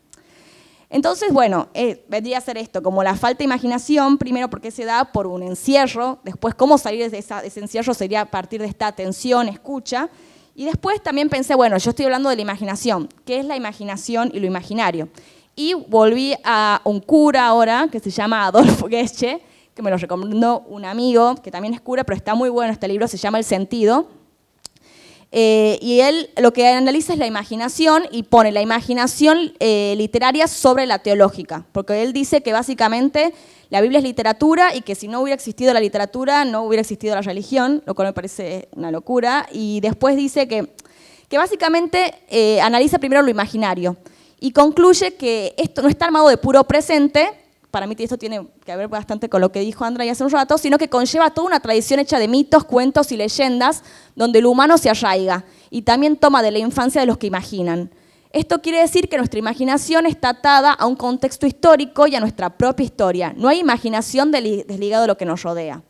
Entonces, bueno, vendría a ser esto, como la falta de imaginación, primero porque se da por un encierro, después cómo salir de ese encierro sería a partir de esta atención, escucha, y después también pensé, bueno, yo estoy hablando de la imaginación, ¿qué es la imaginación y lo imaginario? Y volví a un cura ahora, que se llama Adolfo Gesche, que me lo recomendó un amigo, que también es cura, pero está muy bueno este libro, se llama El Sentido. Y él lo que analiza es la imaginación y pone la imaginación literaria sobre la teológica, porque él dice que básicamente la Biblia es literatura y que si no hubiera existido la literatura no hubiera existido la religión, lo cual me parece una locura, y después dice que básicamente analiza primero lo imaginario y concluye que esto no está armado de puro presente, para mí esto tiene que ver bastante con lo que dijo Andrea hace un rato, sino que conlleva toda una tradición hecha de mitos, cuentos y leyendas donde el humano se arraiga y también toma de la infancia de los que imaginan. Esto quiere decir que nuestra imaginación está atada a un contexto histórico y a nuestra propia historia. No hay imaginación desligado de lo que nos rodea.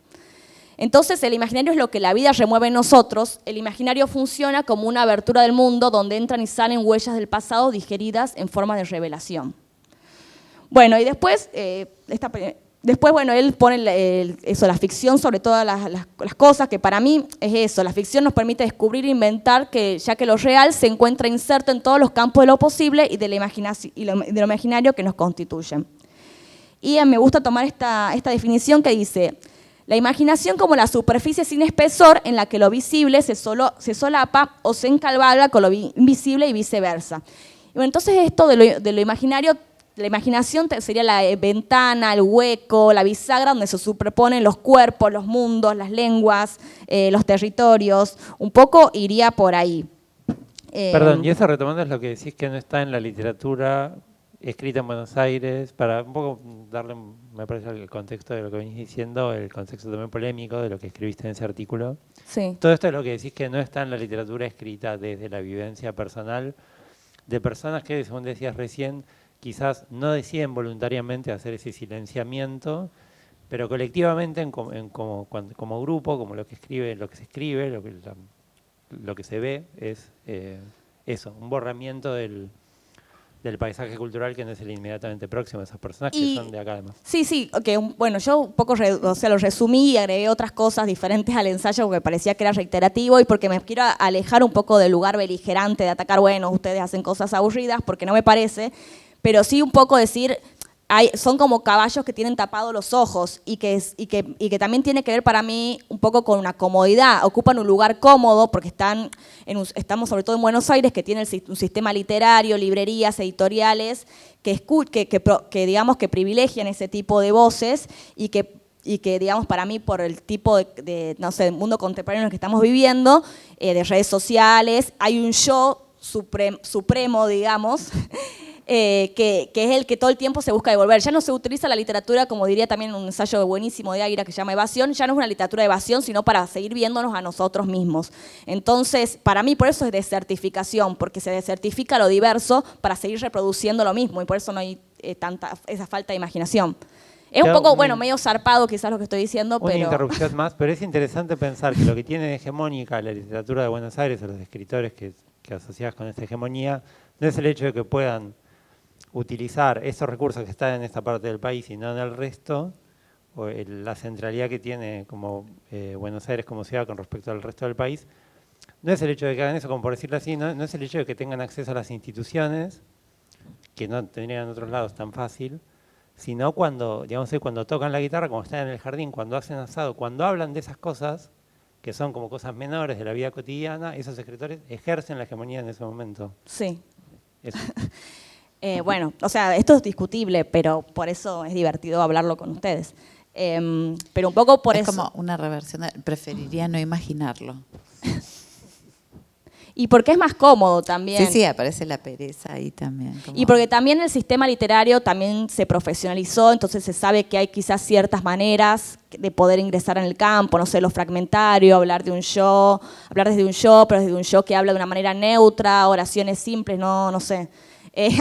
Entonces el imaginario es lo que la vida remueve en nosotros. El imaginario funciona como una abertura del mundo donde entran y salen huellas del pasado digeridas en forma de revelación. Bueno, y después, bueno, él pone la ficción sobre todas las cosas, que para mí es eso, la ficción nos permite descubrir e inventar, ya que lo real se encuentra inserto en todos los campos de lo posible y de lo imaginario que nos constituyen. Y me gusta tomar esta definición que dice, la imaginación como la superficie sin espesor en la que lo visible se solapa o se encalvala con lo invisible y viceversa. Y bueno, entonces esto de lo imaginario, la imaginación sería la ventana, el hueco, la bisagra donde se superponen los cuerpos, los mundos, las lenguas, los territorios. Un poco iría por ahí. Perdón, y eso retomando es lo que decís que no está en la literatura escrita en Buenos Aires, para un poco darle, me parece, el contexto de lo que venís diciendo, el contexto también polémico de lo que escribiste en ese artículo. Sí. Todo esto es lo que decís que no está en la literatura escrita desde la vivencia personal de personas que, según decías recién, quizás no deciden voluntariamente hacer ese silenciamiento, pero colectivamente como grupo, como lo que se escribe, lo que se ve es eso, un borramiento del paisaje cultural que no es el inmediatamente próximo de esas personas que son de acá además. Sí, okay, bueno, yo un poco lo resumí y agregué otras cosas diferentes al ensayo porque me parecía que era reiterativo y porque me quiero alejar un poco del lugar beligerante de atacar, bueno, ustedes hacen cosas aburridas, porque no me parece, pero sí un poco decir, son como caballos que tienen tapados los ojos y que también tiene que ver para mí un poco con una comodidad, ocupan un lugar cómodo porque estamos sobre todo en Buenos Aires, que tiene un sistema literario, librerías, editoriales, que digamos que privilegian ese tipo de voces y que digamos para mí por el tipo de no sé, mundo contemporáneo en el que estamos viviendo, de redes sociales, hay un yo supremo, digamos, que es el que todo el tiempo se busca devolver. Ya no se utiliza la literatura, como diría también un ensayo buenísimo de Águila que se llama Evasión, ya no es una literatura de evasión, sino para seguir viéndonos a nosotros mismos. Entonces, para mí por eso es desertificación, porque se desertifica lo diverso para seguir reproduciendo lo mismo, y por eso no hay esa falta de imaginación. Es un poco, bueno, medio zarpado quizás lo que estoy diciendo, pero... Una interrupción más, pero es interesante pensar que lo que tiene de hegemónica la literatura de Buenos Aires, o los escritores que asociás con esta hegemonía, no es el hecho de que puedan utilizar esos recursos que están en esta parte del país y no en el resto, o la centralidad que tiene como Buenos Aires como ciudad con respecto al resto del país, no es el hecho de que hagan eso, como por decirlo así, no es el hecho de que tengan acceso a las instituciones, que no tendrían en otros lados tan fácil, sino cuando tocan la guitarra, cuando están en el jardín, cuando hacen asado, cuando hablan de esas cosas, que son como cosas menores de la vida cotidiana, esos escritores ejercen la hegemonía en ese momento. Sí. Eso. Bueno, o sea, esto es discutible, pero por eso es divertido hablarlo con ustedes. Pero un poco por eso. Es como una reversión, preferiría no imaginarlo. Y porque es más cómodo también. Sí, aparece la pereza ahí también. Y porque también el sistema literario también se profesionalizó, entonces se sabe que hay quizás ciertas maneras de poder ingresar en el campo, no sé, lo fragmentario, hablar desde un yo, pero desde un yo que habla de una manera neutra, oraciones simples, no sé.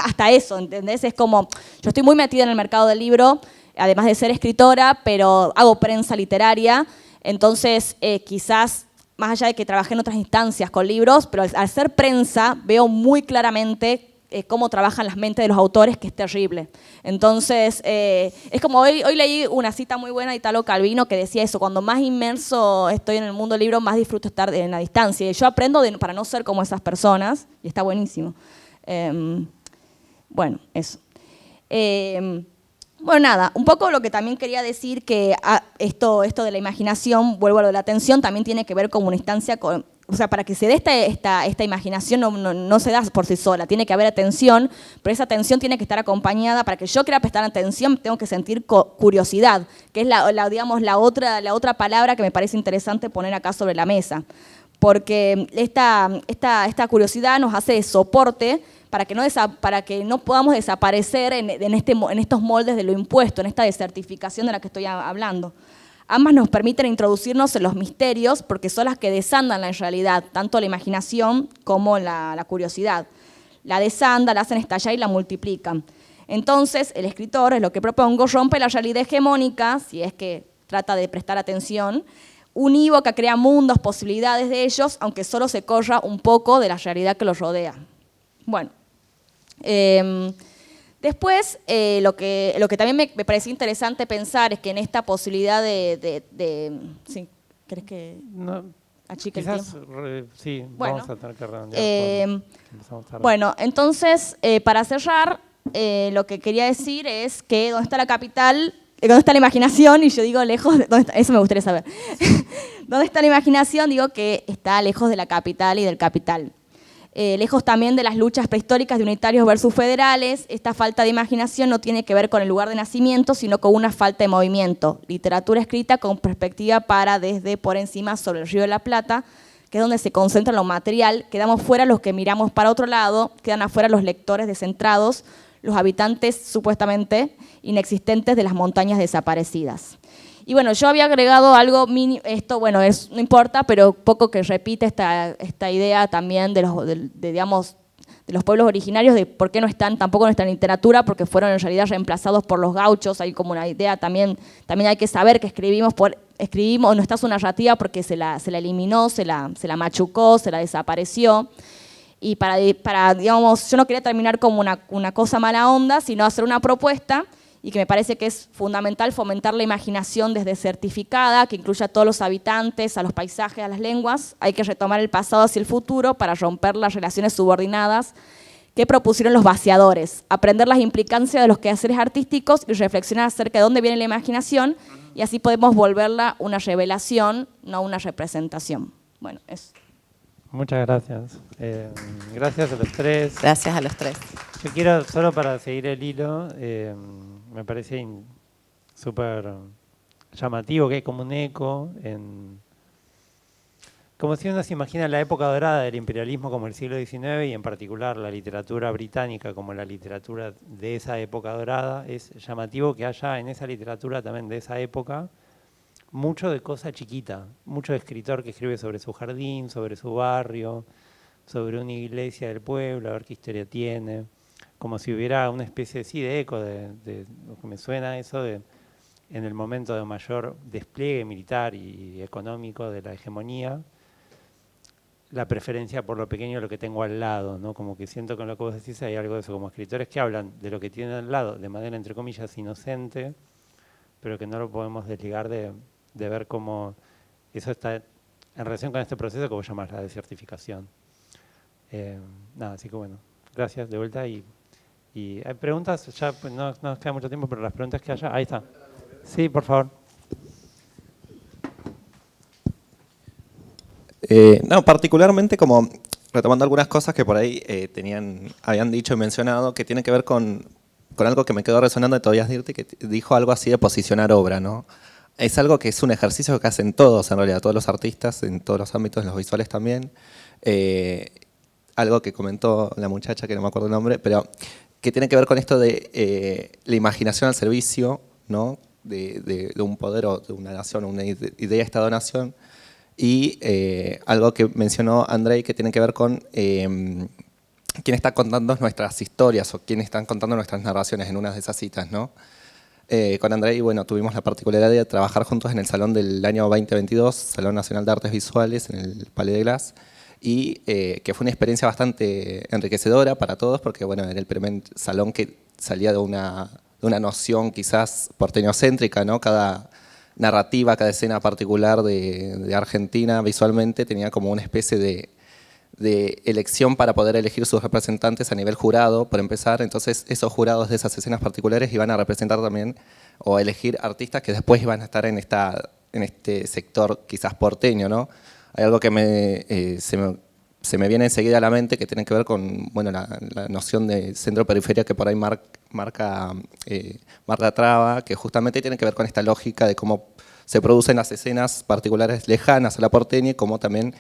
hasta eso, ¿entendés? Es como, yo estoy muy metida en el mercado del libro, además de ser escritora, pero hago prensa literaria, entonces quizás, más allá de que trabajé en otras instancias con libros, pero al ser prensa veo muy claramente cómo trabajan las mentes de los autores, que es terrible. Entonces, es como hoy leí una cita muy buena de Italo Calvino que decía eso: cuando más inmerso estoy en el mundo del libro, más disfruto estar en la distancia. Y yo aprendo para no ser como esas personas, y está buenísimo. Bueno, eso. Bueno, nada, un poco lo que también quería decir, que esto de la imaginación, vuelvo a lo de la atención, también tiene que ver con una instancia, o sea, para que se dé esta imaginación no se da por sí sola, tiene que haber atención, pero esa atención tiene que estar acompañada. Para que yo quiera prestar atención, tengo que sentir curiosidad, que es digamos, la otra palabra que me parece interesante poner acá sobre la mesa, porque esta curiosidad nos hace de soporte para que no podamos desaparecer en estos moldes de lo impuesto, en esta desertificación de la que estoy hablando. Ambas nos permiten introducirnos en los misterios, porque son las que desandan la realidad, tanto la imaginación como la curiosidad. La desandan, la hacen estallar y la multiplican. Entonces, el escritor, es lo que propongo, rompe la realidad hegemónica, si es que trata de prestar atención, unívoca, crea mundos, posibilidades de ellos, aunque solo se corra un poco de la realidad que los rodea. Bueno. Después, lo que también me pareció interesante pensar es que en esta posibilidad ¿sí? ¿Querés que achique el tiempo? Sí, bueno, vamos a tener que redondear. Bueno, entonces, para cerrar, lo que quería decir es que ¿dónde está la capital? ¿Dónde está la imaginación? Y yo digo lejos, eso me gustaría saber. ¿Dónde está la imaginación? Digo que está lejos de la capital y del capital. Lejos también de las luchas prehistóricas de unitarios versus federales. Esta falta de imaginación no tiene que ver con el lugar de nacimiento, sino con una falta de movimiento. Literatura escrita con perspectiva desde por encima sobre el Río de la Plata, que es donde se concentra lo material. Quedamos fuera los que miramos para otro lado, quedan afuera los lectores descentrados, los habitantes supuestamente inexistentes de las montañas desaparecidas. Y bueno, yo había agregado algo, esto bueno, no importa, pero poco que repite esta idea también de los pueblos originarios, de por qué tampoco no están en literatura, porque fueron en realidad reemplazados por los gauchos. Hay como una idea también hay que saber que escribimos, no está su narrativa porque se la eliminó, se la machucó, se la desapareció. Y digamos, yo no quería terminar como una cosa mala onda, sino hacer una propuesta, y que me parece que es fundamental fomentar la imaginación desde certificada, que incluya a todos los habitantes, a los paisajes, a las lenguas. Hay que retomar el pasado hacia el futuro para romper las relaciones subordinadas que propusieron los vaciadores, aprender las implicancias de los quehaceres artísticos y reflexionar acerca de dónde viene la imaginación, y así podemos volverla una revelación, no una representación. Bueno, eso. Muchas gracias. Gracias a los tres. Gracias a los tres. Yo quiero, solo para seguir el hilo, me parece súper llamativo que hay como un eco, como si uno se imagina la época dorada del imperialismo como el siglo XIX, y en particular la literatura británica como la literatura de esa época dorada. Es llamativo que haya en esa literatura también de esa época mucho de cosa chiquita, mucho de escritor que escribe sobre su jardín, sobre su barrio, sobre una iglesia del pueblo, a ver qué historia tiene, como si hubiera una especie de eco de lo que me suena eso en el momento de mayor despliegue militar y económico de la hegemonía, la preferencia por lo pequeño, lo que tengo al lado, ¿no? Como que siento que en lo que vos decís hay algo de eso, como escritores que hablan de lo que tienen al lado de manera, entre comillas, inocente, pero que no lo podemos desligar de ver cómo eso está en relación con este proceso que vos llamás la desertificación. Así que bueno, gracias de vuelta. Y hay preguntas, ya pues, no nos queda mucho tiempo, pero las preguntas que haya, ahí está. Sí, por favor. No, particularmente como retomando algunas cosas que por ahí habían dicho y mencionado, que tienen que ver con algo que me quedó resonando de Tobias Dirty, que dijo algo así de posicionar obra, ¿no? Es algo que es un ejercicio que hacen todos, en realidad, todos los artistas, en todos los ámbitos, en los visuales también. Algo que comentó la muchacha, que no me acuerdo el nombre, pero que tiene que ver con esto de la imaginación al servicio, ¿no? de un poder o de una nación, una idea Estado-nación. Y algo que mencionó Andrei, que tiene que ver con quién está contando nuestras historias o quién están contando nuestras narraciones en una de esas citas, ¿no? Con Andrei, bueno, tuvimos la particularidad de trabajar juntos en el Salón del año 2022, Salón Nacional de Artes Visuales, en el Palais de Glace, y que fue una experiencia bastante enriquecedora para todos, porque bueno, era el primer salón que salía de una noción quizás porteñocéntrica, ¿no? Cada narrativa, cada escena particular de Argentina visualmente tenía como una especie de elección para poder elegir sus representantes a nivel jurado, por empezar. Entonces esos jurados de esas escenas particulares iban a representar también o elegir artistas que después iban a estar en este sector quizás porteño, ¿no? Hay algo que se me viene enseguida a la mente que tiene que ver con bueno, la noción de centro-periferia que por ahí marca Marta Traba, que justamente tiene que ver con esta lógica de cómo se producen las escenas particulares lejanas a la porteña y cómo también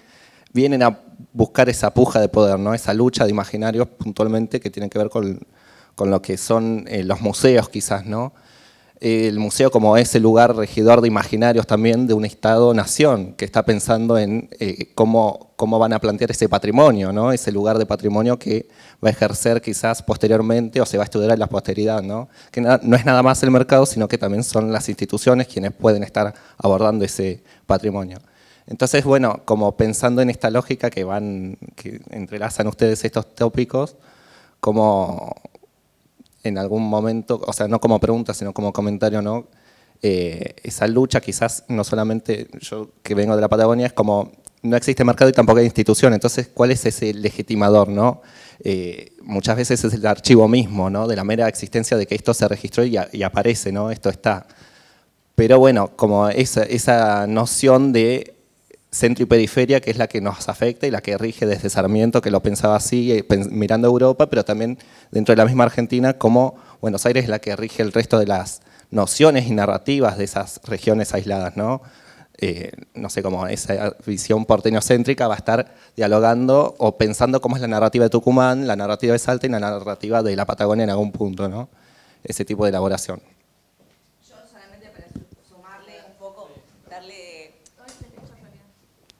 vienen a buscar esa puja de poder, ¿no? Esa lucha de imaginarios puntualmente que tiene que ver con lo que son los museos quizás, ¿no? El museo como ese lugar regidor de imaginarios también de un Estado-nación que está pensando en cómo van a plantear ese patrimonio, ¿no? Ese lugar de patrimonio que va a ejercer quizás posteriormente o se va a estudiar en la posteridad, ¿no? Que no es nada más el mercado, sino que también son las instituciones quienes pueden estar abordando ese patrimonio. Entonces, bueno, como pensando en esta lógica que entrelazan ustedes estos tópicos, como en algún momento, o sea, no como pregunta, sino como comentario, ¿no? Esa lucha quizás, no solamente yo que vengo de la Patagonia, es como no existe mercado y tampoco hay institución, entonces, ¿cuál es ese legitimador, no? Muchas veces es el archivo mismo, ¿no? De la mera existencia de que esto se registró y aparece, ¿no? Esto está. Pero bueno, como esa noción de centro y periferia, que es la que nos afecta y la que rige desde Sarmiento, que lo pensaba así, mirando a Europa, pero también dentro de la misma Argentina, como Buenos Aires es la que rige el resto de las nociones y narrativas de esas regiones aisladas, ¿no? No sé, cómo esa visión porteñocéntrica va a estar dialogando o pensando cómo es la narrativa de Tucumán, la narrativa de Salta y la narrativa de la Patagonia en algún punto, ¿no? Ese tipo de elaboración.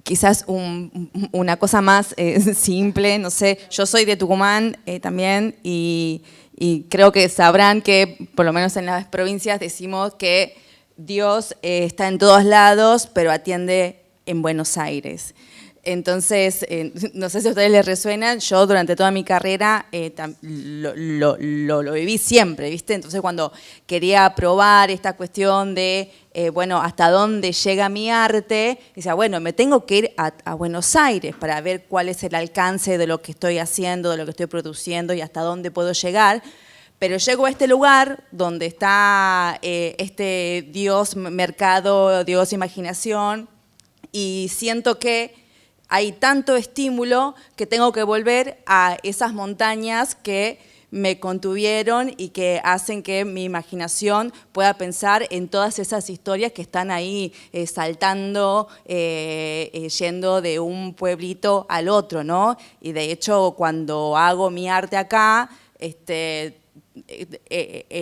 Quizás una cosa más simple, no sé, yo soy de Tucumán también y creo que sabrán que por lo menos en las provincias decimos que Dios está en todos lados, pero atiende en Buenos Aires. Entonces, no sé si a ustedes les resuena, yo durante toda mi carrera lo viví siempre, ¿viste? Entonces cuando quería probar esta cuestión de, bueno, hasta dónde llega mi arte, decía, bueno, me tengo que ir a Buenos Aires para ver cuál es el alcance de lo que estoy haciendo, de lo que estoy produciendo y hasta dónde puedo llegar. Pero llego a este lugar donde está este Dios mercado, Dios imaginación, y siento que hay tanto estímulo que tengo que volver a esas montañas que me contuvieron y que hacen que mi imaginación pueda pensar en todas esas historias que están ahí saltando, yendo de un pueblito al otro, ¿no? Y de hecho, cuando hago mi arte acá,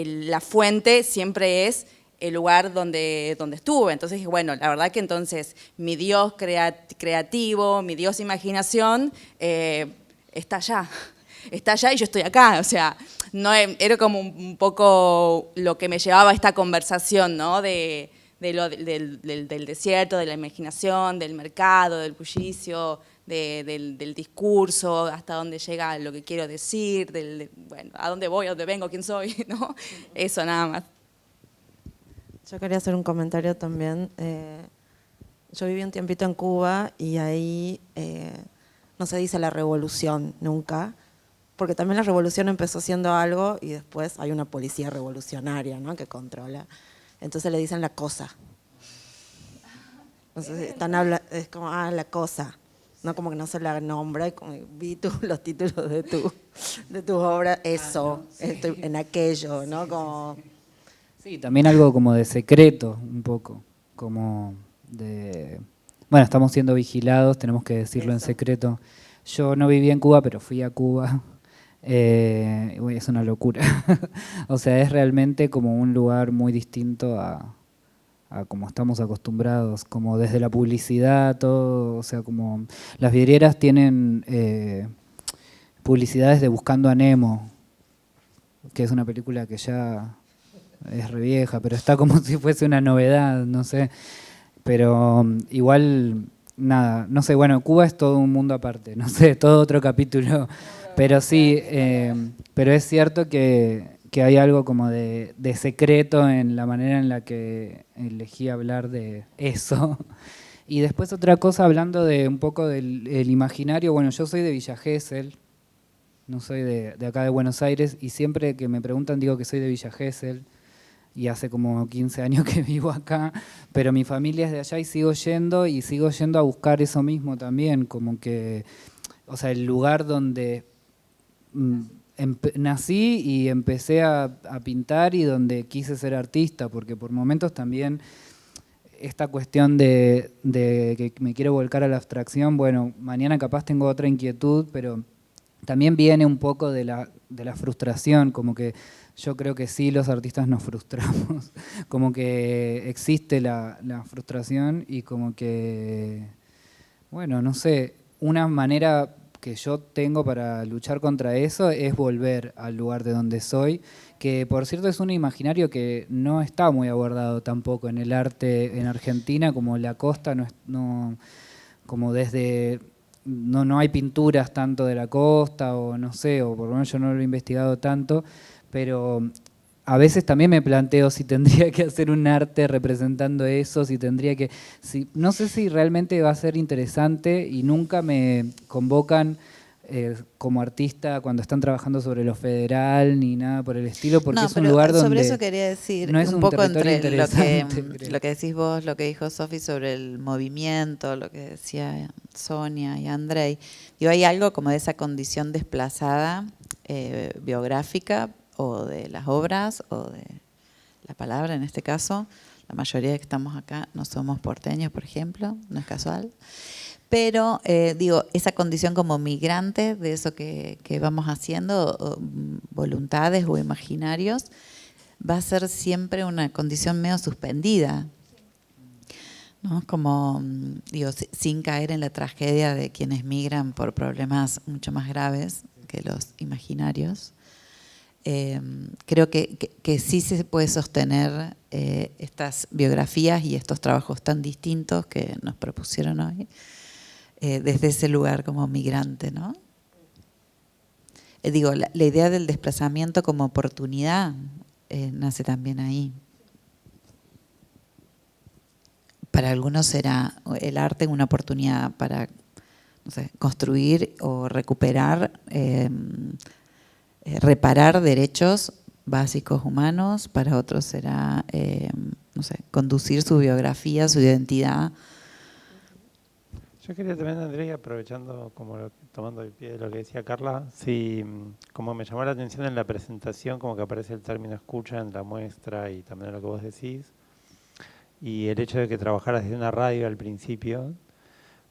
la fuente siempre es el lugar donde estuve. Entonces, bueno, la verdad que entonces mi Dios creativo, mi Dios imaginación, está allá y yo estoy acá. O sea, no, era como un poco lo que me llevaba a esta conversación, ¿no? Del desierto, de la imaginación, del mercado, del bullicio, del discurso, hasta dónde llega lo que quiero decir, bueno, a dónde voy, a dónde vengo, quién soy, ¿no? Eso nada más. Yo quería hacer un comentario también. Yo viví un tiempito en Cuba y ahí no se dice la revolución nunca, porque también la revolución empezó siendo algo y después hay una policía revolucionaria, ¿no? Que controla. Entonces le dicen la cosa. Entonces es como, la cosa. No, como que no se la nombra, y como vi los títulos de tu obra, eso, no, sí. Estoy en aquello, ¿no? Como... Sí, también algo como de secreto, un poco, como de... Bueno, estamos siendo vigilados, tenemos que decirlo en secreto. Yo no viví en Cuba, pero fui a Cuba. Es una locura. O sea, es realmente como un lugar muy distinto a como estamos acostumbrados, como desde la publicidad, todo, o sea, como las vidrieras tienen publicidades de Buscando a Nemo, que es una película que ya es re vieja, pero está como si fuese una novedad, no sé. Pero igual, nada, no sé, bueno, Cuba es todo un mundo aparte, no sé, todo otro capítulo. Pero sí, pero es cierto que hay algo como de secreto en la manera en la que elegí hablar de eso. Y después otra cosa, hablando de un poco del imaginario, bueno, yo soy de Villa Gesell, no soy de acá de Buenos Aires, y siempre que me preguntan digo que soy de Villa Gesell, y hace como 15 años que vivo acá, pero mi familia es de allá y sigo yendo a buscar eso mismo también, como que, o sea, el lugar donde nací y empecé a pintar y donde quise ser artista, porque por momentos también esta cuestión de que me quiero volcar a la abstracción, bueno, mañana capaz tengo otra inquietud, pero también viene un poco de la frustración, como que yo creo que sí los artistas nos frustramos, como que existe la frustración y como que, bueno, no sé, una manera que yo tengo para luchar contra eso es volver al lugar de donde soy, que por cierto es un imaginario que no está muy abordado tampoco en el arte en Argentina, como la costa no como desde no hay pinturas tanto de la costa o no sé, o por lo menos yo no lo he investigado tanto, pero a veces también me planteo si tendría que hacer un arte representando eso, no sé si realmente va a ser interesante y nunca me convocan como artista cuando están trabajando sobre lo federal ni nada por el estilo, porque No, es un pero lugar donde sobre eso quería decir, no es un un poco territorio entre interesante, creo. lo que decís vos, lo que dijo Sofi sobre el movimiento, lo que decía Sonia y Andrei. Digo, hay algo como de esa condición desplazada biográfica o de las obras o de la palabra en este caso. La mayoría de que estamos acá no somos porteños, por ejemplo, no es casual. Pero, digo, esa condición como migrante de eso que vamos haciendo, voluntades o imaginarios, va a ser siempre una condición medio suspendida, ¿no? Como, digo, sin caer en la tragedia de quienes migran por problemas mucho más graves que los imaginarios. Creo que sí se puede sostener estas biografías y estos trabajos tan distintos que nos propusieron hoy, desde ese lugar como migrante, ¿no? Digo, la idea del desplazamiento como oportunidad nace también ahí. Para algunos será el arte una oportunidad para, no sé, construir o recuperar, reparar derechos básicos humanos. Para otros será, no sé, conducir su biografía, su identidad. Yo quería también, Andrea, aprovechando, tomando el pie de lo que decía Carla, sí, como me llamó la atención en la presentación, como que aparece el término escucha en la muestra y también lo que vos decís, y el hecho de que trabajaras desde una radio al principio,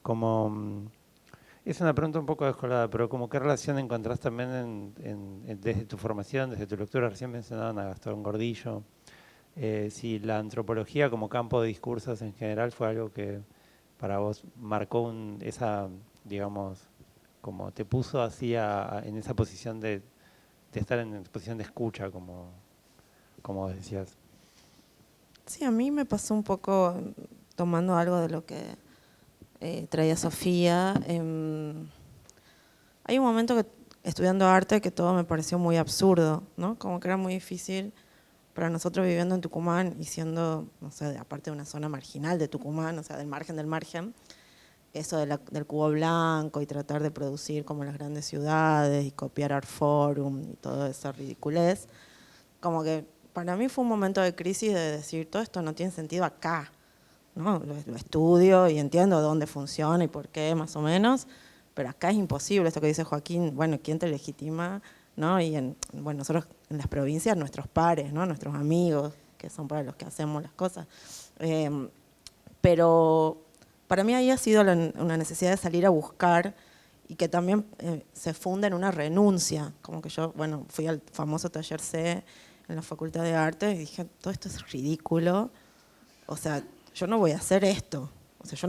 como, es una pregunta un poco descolada, pero como qué relación encontrás también desde tu formación, desde tu lectura, recién mencionaban a Gastón Gordillo, si la antropología como campo de discursos en general fue algo que para vos marcó esa, digamos, como te puso así en esa posición de estar en posición de escucha, como vos decías. Sí, a mí me pasó un poco, tomando algo de lo que traía Sofía. Hay un momento que estudiando arte que todo me pareció muy absurdo, ¿no? Como que era muy difícil para nosotros viviendo en Tucumán y siendo, no sé, aparte de una zona marginal de Tucumán, o sea, del margen, eso del cubo blanco y tratar de producir como las grandes ciudades y copiar Art Forum y toda esa ridiculez, como que para mí fue un momento de crisis de decir, todo esto no tiene sentido acá, ¿no? Lo estudio y entiendo dónde funciona y por qué, más o menos, pero acá es imposible, esto que dice Joaquín, bueno, ¿quién te legitima? ¿No? Y bueno, nosotros en las provincias, nuestros pares, ¿no? Nuestros amigos, que son para los que hacemos las cosas. Pero para mí ahí ha sido una necesidad de salir a buscar y que también se funda en una renuncia, como que yo, bueno, fui al famoso taller C en la Facultad de Arte y dije, todo esto es ridículo, o sea, yo no voy a hacer esto, o sea, yo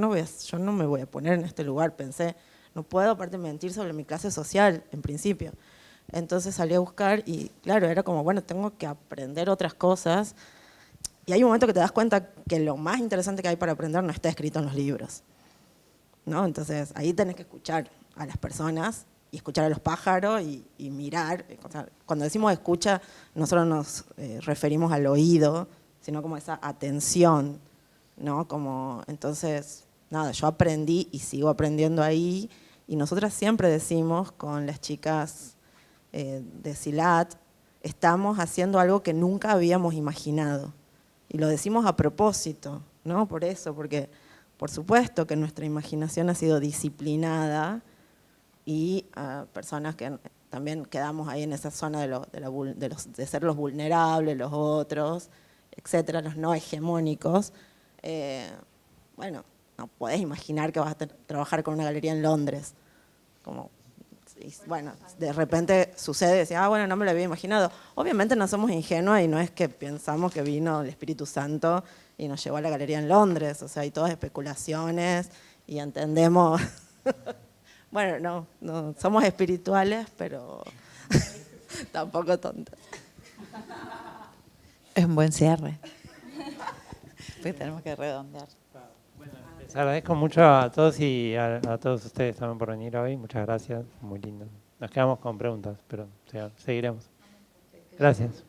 no me voy a poner en este lugar, pensé, no puedo aparte mentir sobre mi clase social, en principio. Entonces salí a buscar y claro, era como, bueno, tengo que aprender otras cosas. Y hay un momento que te das cuenta que lo más interesante que hay para aprender no está escrito en los libros, ¿no? Entonces ahí tenés que escuchar a las personas y escuchar a los pájaros y mirar. O sea, cuando decimos escucha, no solo nos referimos al oído, sino como esa atención, ¿no? Como, entonces, nada, yo aprendí y sigo aprendiendo ahí, y nosotras siempre decimos con las chicas de SILAT, estamos haciendo algo que nunca habíamos imaginado. Y lo decimos a propósito, ¿no? Por eso, porque por supuesto que nuestra imaginación ha sido disciplinada y personas que también quedamos ahí en esa zona de ser los vulnerables, los otros, etcétera, los no hegemónicos. Bueno, no podés imaginar que vas a trabajar con una galería en Londres. Como, bueno, de repente sucede, decís, bueno, no me lo había imaginado. Obviamente no somos ingenuos y no es que pensamos que vino el Espíritu Santo y nos llevó a la galería en Londres. O sea, hay todas especulaciones y entendemos. Bueno, no somos espirituales, pero tampoco tontos. Es un buen cierre. Pues tenemos que redondear. Les agradezco mucho a todos y a todos ustedes también por venir hoy. Muchas gracias, muy lindo. Nos quedamos con preguntas, pero seguiremos. Gracias.